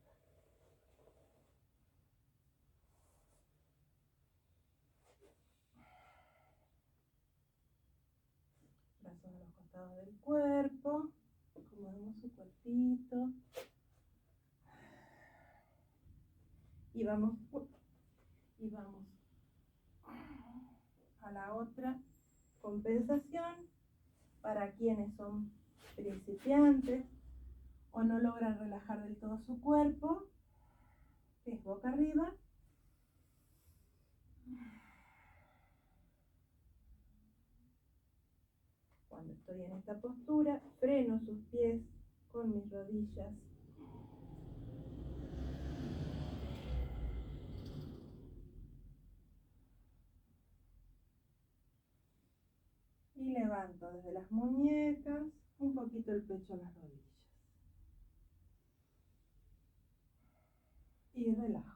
Brazos a los costados del cuerpo, acomodamos su cuerpito y vamos a la otra compensación para quienes son principiantes o no logran relajar del todo su cuerpo, que es boca arriba. Cuando estoy en esta postura, freno sus pies con mis rodillas. Y levanto desde las muñecas un poquito el pecho a las rodillas. Y relajo.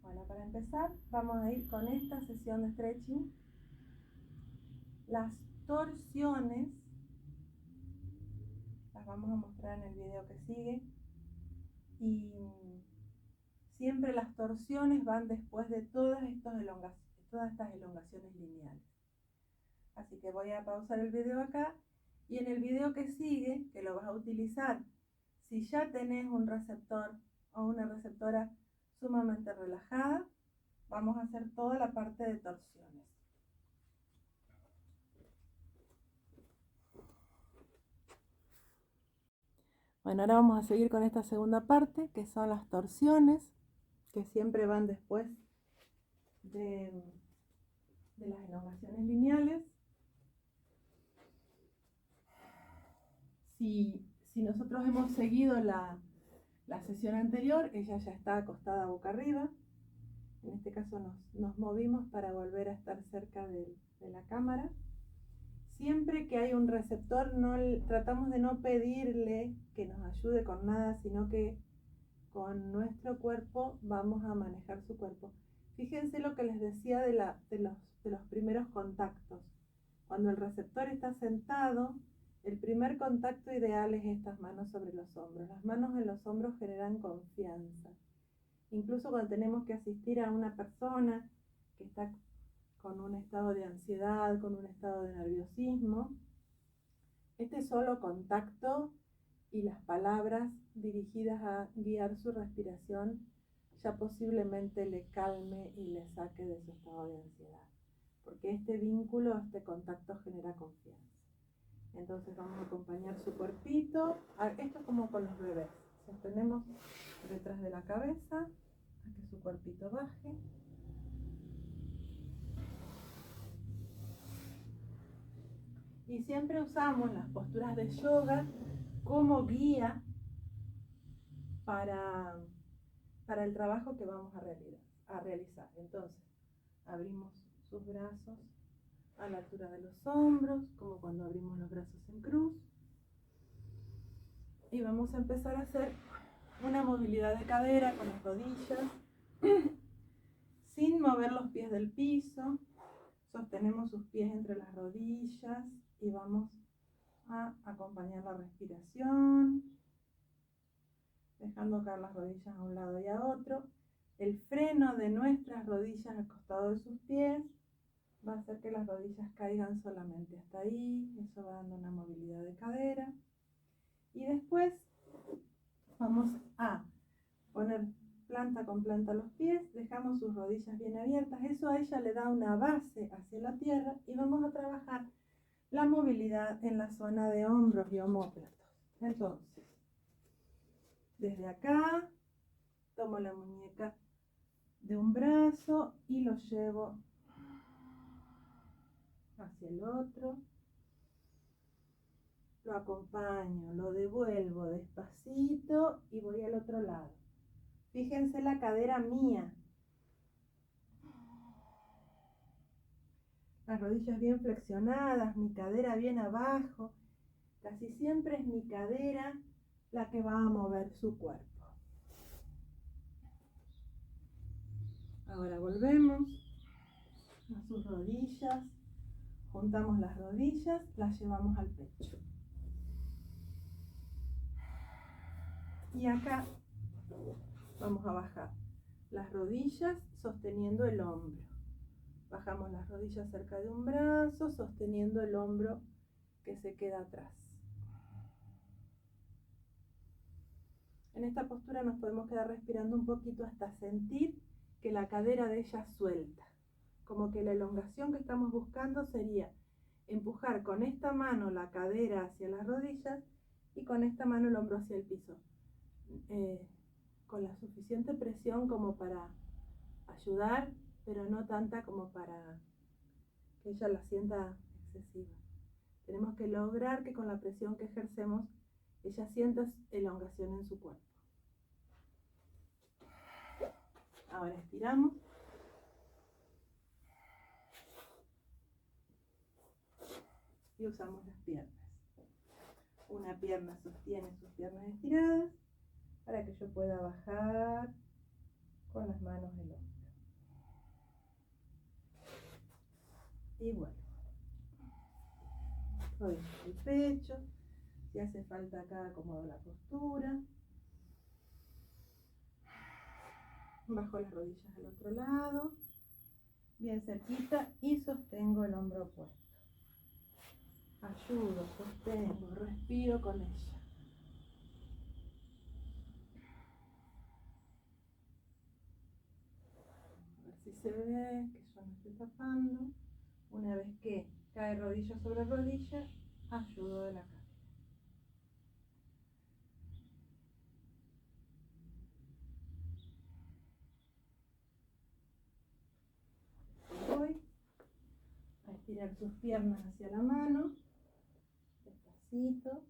Bueno, para empezar vamos a ir con esta sesión de stretching. Las torsiones las vamos a mostrar en el video que sigue. Y siempre las torsiones van después de todas estas elongaciones lineales. Así que voy a pausar el video acá y en el video que sigue, que lo vas a utilizar si ya tenés un receptor o una receptora sumamente relajada, vamos a hacer toda la parte de torsiones. Bueno, ahora vamos a seguir con esta segunda parte, que son las torsiones, que siempre van después de las elongaciones lineales. Si nosotros hemos seguido la sesión anterior, ella ya está acostada boca arriba, En este caso nos movimos para volver a estar cerca de la cámara. Siempre que hay un receptor, tratamos de no pedirle que nos ayude con nada, sino que con nuestro cuerpo vamos a manejar su cuerpo. Fíjense lo que les decía de los primeros contactos. Cuando el receptor está sentado, el primer contacto ideal es estas manos sobre los hombros. Las manos en los hombros generan confianza. Incluso cuando tenemos que asistir a una persona que está con un estado de ansiedad, con un estado de nerviosismo, este solo contacto y las palabras dirigidas a guiar su respiración ya posiblemente le calme y le saque de su estado de ansiedad, porque este vínculo, este contacto genera confianza. Entonces vamos a acompañar su cuerpito. Esto es como con los bebés. Sostenemos detrás de la cabeza a que su cuerpito baje. Y siempre usamos las posturas de yoga como guía para el trabajo que vamos a realizar. Entonces, abrimos sus brazos a la altura de los hombros, como cuando abrimos los brazos en cruz. Y vamos a empezar a hacer una movilidad de cadera con las rodillas, sin mover los pies del piso. Sostenemos sus pies entre las rodillas y vamos a acompañar la respiración, dejando caer las rodillas a un lado y a otro. El freno de nuestras rodillas al costado de sus pies va a hacer que las rodillas caigan solamente hasta ahí. Eso va dando una movilidad de cadera. Y después vamos a poner planta con planta los pies, dejamos sus rodillas bien abiertas. Eso a ella le da una base hacia la tierra y vamos a trabajar la movilidad en la zona de hombros y omóplatos. Entonces, desde acá tomo la muñeca de un brazo y lo llevo hacia el otro, lo acompaño, lo devuelvo despacito y voy al otro lado. Fíjense la cadera mía, las rodillas bien flexionadas, mi cadera bien abajo. Casi siempre es mi cadera la que va a mover su cuerpo. Ahora volvemos a sus rodillas, juntamos las rodillas, las llevamos al pecho. Y acá vamos a bajar las rodillas sosteniendo el hombro. Bajamos las rodillas cerca de un brazo, sosteniendo el hombro que se queda atrás. En esta postura nos podemos quedar respirando un poquito hasta sentir que la cadera de ella suelta. Como que la elongación que estamos buscando sería empujar con esta mano la cadera hacia las rodillas y con esta mano el hombro hacia el piso. Con la suficiente presión como para ayudar, pero no tanta como para que ella la sienta excesiva. Tenemos que lograr que con la presión que ejercemos ella sienta elongación en su cuerpo. Ahora estiramos. Y usamos las piernas. Una pierna sostiene sus piernas estiradas para que yo pueda bajar con las manos del hombro. Y bueno, rodillas al pecho. Si hace falta acá acomodo la postura. Bajo las rodillas al otro lado, bien cerquita, y sostengo el hombro opuesto. Ayudo, sostengo, respiro con ella. A ver si se ve que yo no estoy tapando. Una vez que cae rodilla sobre rodilla, ayudo de la cadera. Voy a estirar sus piernas hacia la mano, despacito,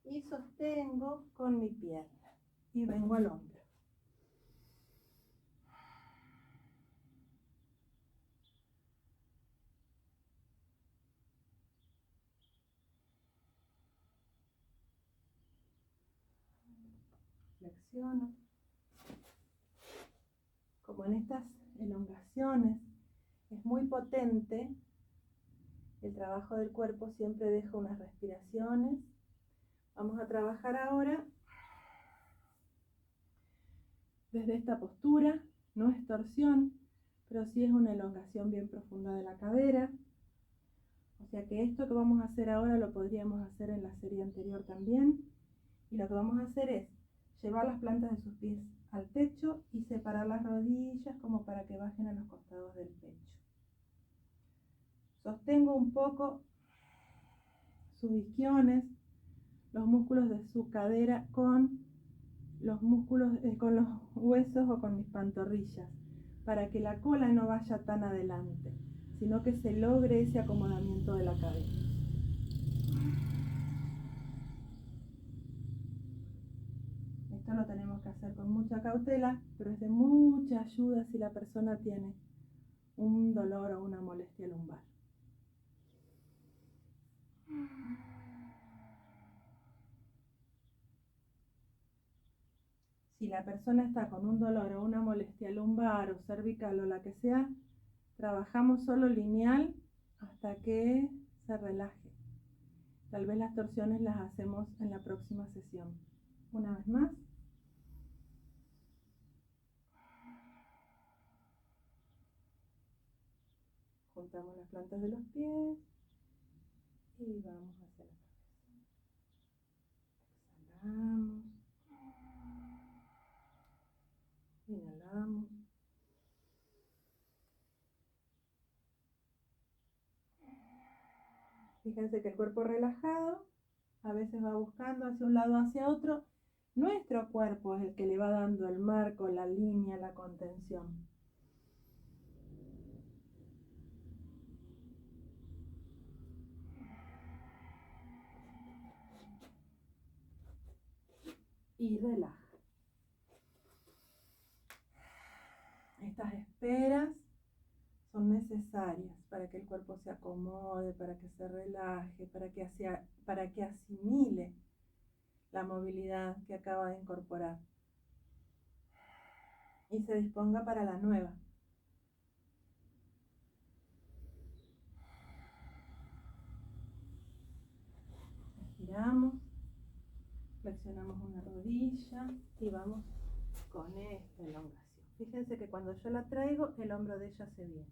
y sostengo con mi pierna y vengo al hombro. flexiono. Como en estas elongaciones es muy potente, el trabajo del cuerpo siempre deja unas respiraciones. Vamos a trabajar ahora desde esta postura. No es torsión, pero sí es una elongación bien profunda de la cadera. O sea que esto que vamos a hacer ahora lo podríamos hacer en la serie anterior también. Y lo que vamos a hacer es llevar las plantas de sus pies al techo y separar las rodillas como para que bajen a los costados del pecho. Sostengo un poco sus isquiones, los músculos de su cadera con los músculos, con los huesos o con mis pantorrillas, para que la cola no vaya tan adelante, sino que se logre ese acomodamiento de la cadera. Esto lo tenemos que hacer con mucha cautela, pero es de mucha ayuda si la persona tiene un dolor o una molestia lumbar. Si la persona está con un dolor o una molestia lumbar o cervical o la que sea, trabajamos solo lineal hasta que se relaje. Tal vez las torsiones las hacemos en la próxima sesión. Una vez más. Juntamos las plantas de los pies y vamos hacia la cabeza. Exhalamos. Inhalamos. Fíjense que el cuerpo relajado a veces va buscando hacia un lado o hacia otro. Nuestro cuerpo es el que le va dando el marco, la línea, la contención. Y relaja. Estas esperas son necesarias para que el cuerpo se acomode, para que se relaje, para que asimile la movilidad que acaba de incorporar y se disponga para la nueva. Estiramos, flexionamos una rodilla y vamos con esta elongación. Fíjense que cuando yo la traigo, el hombro de ella se viene.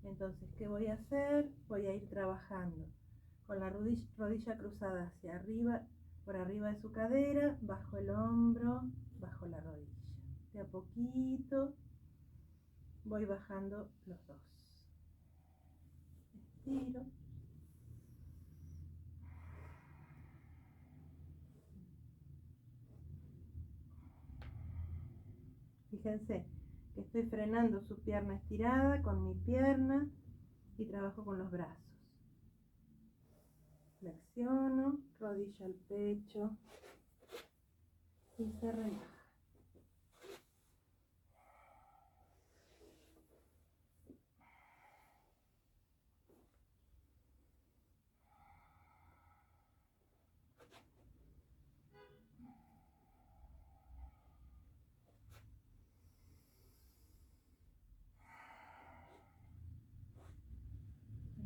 Entonces, ¿qué voy a hacer? Voy a ir trabajando con la rodilla cruzada hacia arriba, por arriba de su cadera, bajo el hombro, bajo la rodilla. De a poquito voy bajando los dos. Estiro. Fíjense que estoy frenando su pierna estirada con mi pierna y trabajo con los brazos. Flexiono, rodilla al pecho y se relaja.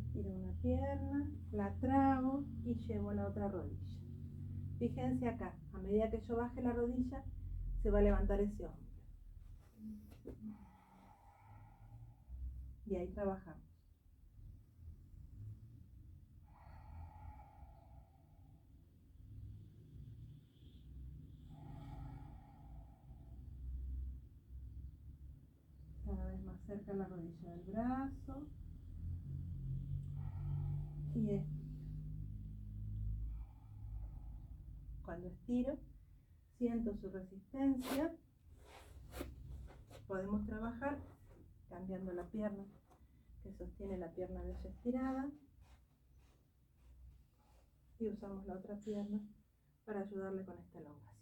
Estiro una pierna, la trago y llevo la otra rodilla. Fíjense acá, a medida que yo baje la rodilla, se va a levantar ese hombro. Y ahí trabajamos. Cada vez más cerca la rodilla del brazo. Y estiro. Cuando estiro, siento su resistencia. Podemos trabajar cambiando la pierna que sostiene la pierna de ella estirada y usamos la otra pierna para ayudarle con esta elongación.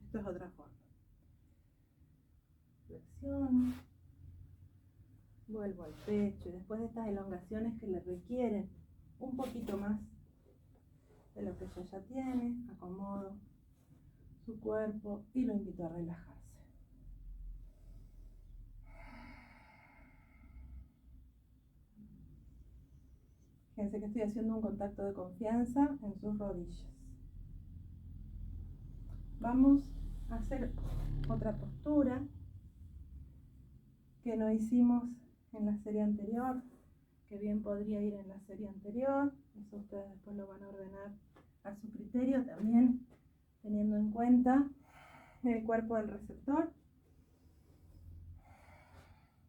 Esto es otra forma. Flexiono, Vuelvo al pecho y después de estas elongaciones que le requieren un poquito más de lo que ella ya tiene, acomodo su cuerpo y lo invito a relajarse. Fíjense que estoy haciendo un contacto de confianza en sus rodillas. Vamos a hacer otra postura que no hicimos en la serie anterior, que bien podría ir en la serie anterior. Eso ustedes después lo van a ordenar a su criterio también, teniendo en cuenta el cuerpo del receptor.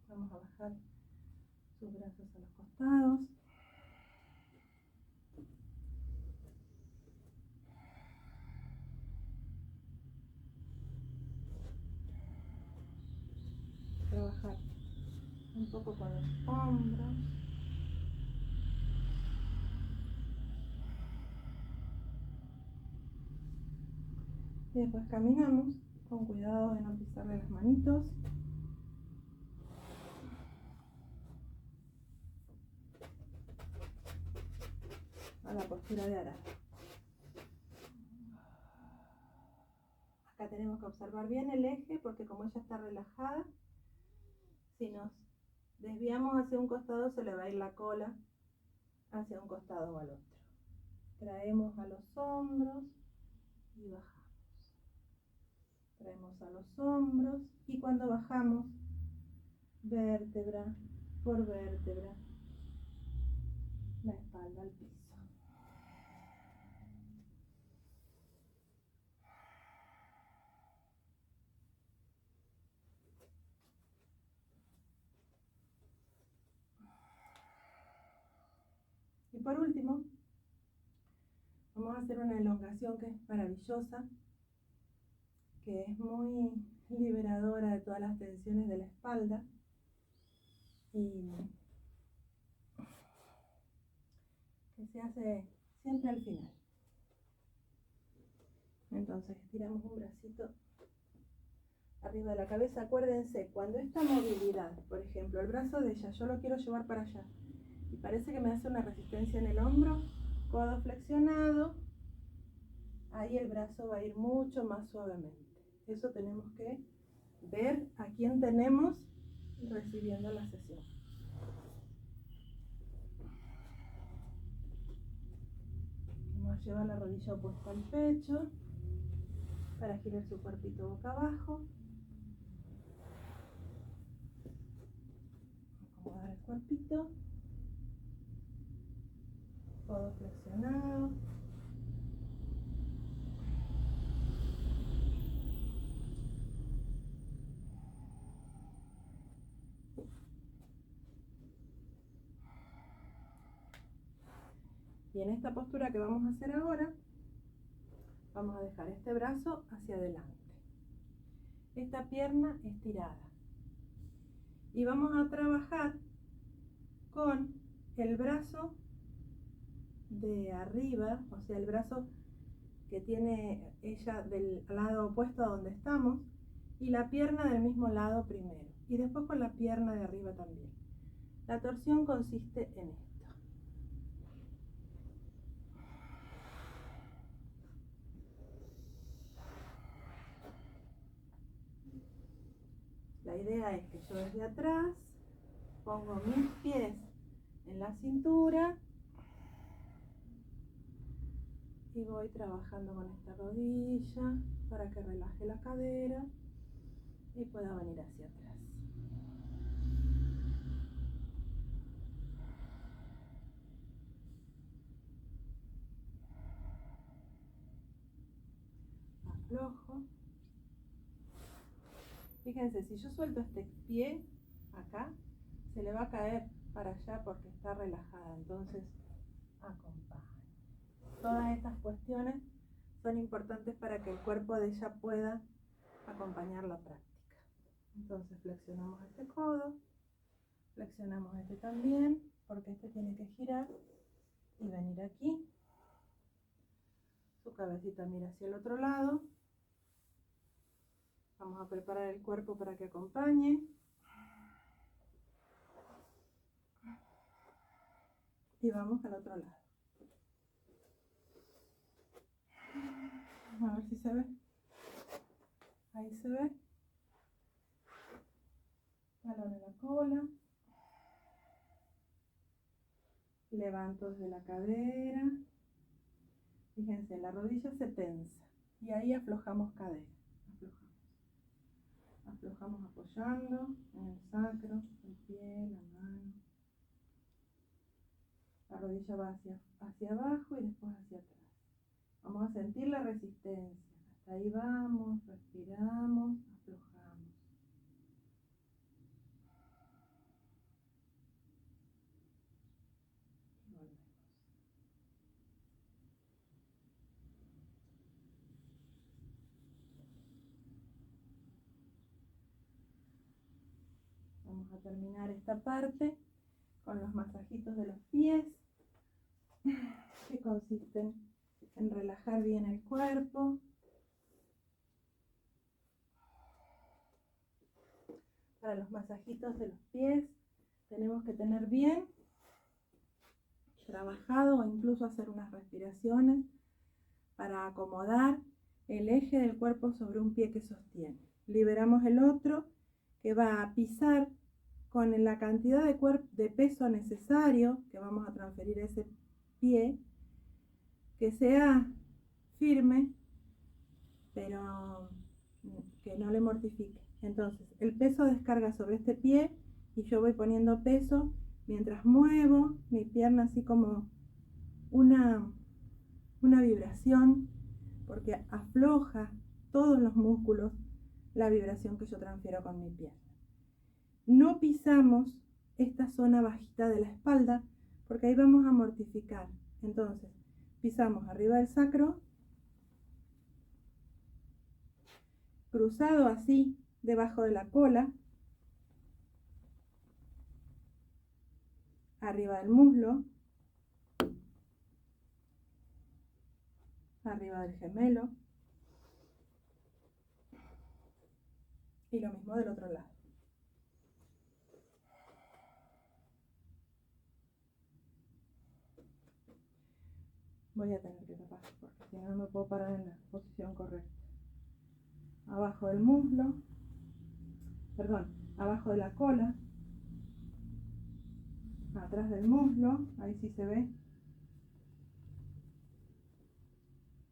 Vamos a bajar sus brazos a los costados. Trabajar un poco con los hombros. Y después caminamos con cuidado de no pisarle las manitos. A la postura de arado. Acá tenemos que observar bien el eje porque como ella está relajada, si nos desviamos hacia un costado se le va a ir la cola hacia un costado o al otro. Traemos a los hombros y bajamos. Traemos a los hombros y cuando bajamos, vértebra por vértebra, la espalda al piso. Y por último, vamos a hacer una elongación que es maravillosa, que es muy liberadora de todas las tensiones de la espalda y que se hace siempre al final. Entonces estiramos un bracito arriba de la cabeza. Acuérdense, cuando esta movilidad, por ejemplo, el brazo de ella, yo lo quiero llevar para allá y parece que me hace una resistencia en el hombro, codo flexionado, ahí el brazo va a ir mucho más suavemente. Eso tenemos que ver a quién tenemos recibiendo la sesión. Vamos a llevar la rodilla opuesta al pecho para girar su cuerpito boca abajo. Acomodar el cuerpito. Codo flexionado. Y en esta postura que vamos a hacer ahora, vamos a dejar este brazo hacia adelante, esta pierna estirada. Y vamos a trabajar con el brazo de arriba, o sea, el brazo que tiene ella del lado opuesto a donde estamos, y la pierna del mismo lado primero. Y después con la pierna de arriba también. La torsión consiste en esto. La idea es que yo desde atrás pongo mis pies en la cintura y voy trabajando con esta rodilla para que relaje la cadera y pueda venir hacia atrás. Aflojo. Fíjense, si yo suelto este pie acá, se le va a caer para allá porque está relajada, entonces acompaño. Todas estas cuestiones son importantes para que el cuerpo de ella pueda acompañar la práctica. Entonces flexionamos este codo, flexionamos este también, porque este tiene que girar y venir aquí. Su cabecita mira hacia el otro lado. Vamos a preparar el cuerpo para que acompañe. Y vamos al otro lado. A ver si se ve. Ahí se ve. Talón en la cola. Levanto desde la cadera. Fíjense, la rodilla se tensa. Y ahí aflojamos cadera. Aflojamos apoyando en el sacro, el pie, la mano. La rodilla va hacia abajo y después hacia atrás. Vamos a sentir la resistencia. Hasta ahí vamos, respiramos, aflojamos. Y volvemos. Vamos a terminar esta parte con los masajitos de los pies, que consisten en relajar bien el cuerpo. Para los masajitos de los pies tenemos que tener bien trabajado o incluso hacer unas respiraciones para acomodar el eje del cuerpo sobre un pie que sostiene. Liberamos el otro, que va a pisar con la cantidad de peso necesario que vamos a transferir a ese pie, que sea firme, pero que no le mortifique. Entonces, el peso descarga sobre este pie y yo voy poniendo peso mientras muevo mi pierna así como una vibración, porque afloja todos los músculos la vibración que yo transfiero con mi pierna. No pisamos esta zona bajita de la espalda porque ahí vamos a mortificar. Entonces, pisamos arriba del sacro, cruzado así debajo de la cola, arriba del muslo, arriba del gemelo, y lo mismo del otro lado. Voy a tener que tapar porque si no, no me puedo parar en la posición correcta. Abajo del muslo, abajo de la cola, atrás del muslo, ahí sí se ve,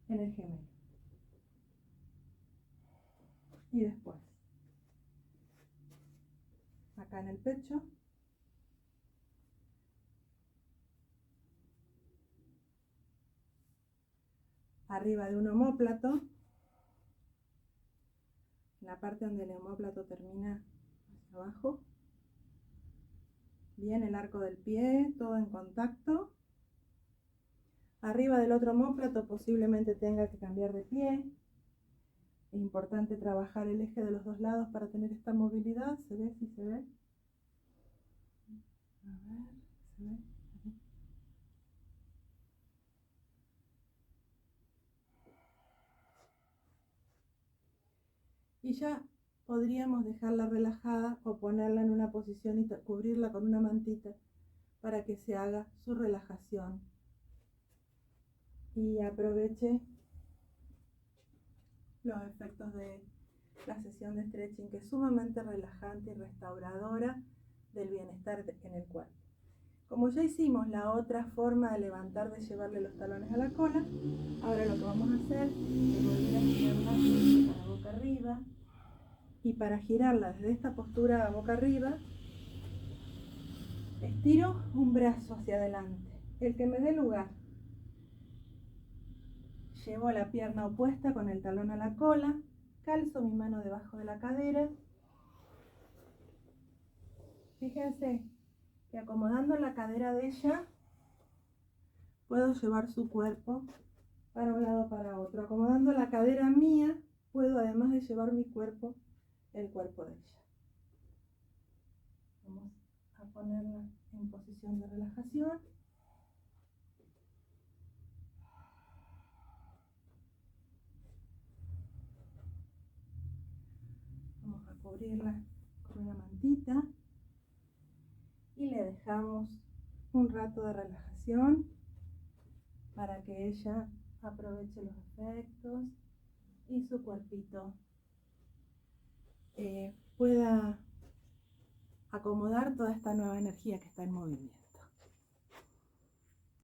en el gemelo. Y después, acá en el pecho, arriba de un omóplato, la parte donde el omóplato termina hacia abajo, bien el arco del pie, todo en contacto. Arriba del otro omóplato posiblemente tenga que cambiar de pie. Es importante trabajar el eje de los dos lados para tener esta movilidad. ¿Se ve? ¿Sí se ve? A ver, ¿se ve? Y ya podríamos dejarla relajada o ponerla en una posición y cubrirla con una mantita para que se haga su relajación y aproveche los efectos de la sesión de stretching, que es sumamente relajante y restauradora del bienestar en el cuerpo. Como ya hicimos la otra forma de levantar, de llevarle los talones a la cola, ahora lo que vamos a hacer es volver a girarla para boca arriba. Y para girarla desde esta postura boca arriba, estiro un brazo hacia adelante, el que me dé lugar. Llevo la pierna opuesta con el talón a la cola, calzo mi mano debajo de la cadera. Fíjense que acomodando la cadera de ella, puedo llevar su cuerpo para un lado o para otro. Acomodando la cadera mía, puedo, además de llevar mi cuerpo, el cuerpo de ella. Vamos a ponerla en posición de relajación. Vamos a cubrirla con una mantita y le dejamos un rato de relajación. respiración para que ella aproveche los efectos y su cuerpito pueda acomodar toda esta nueva energía que está en movimiento.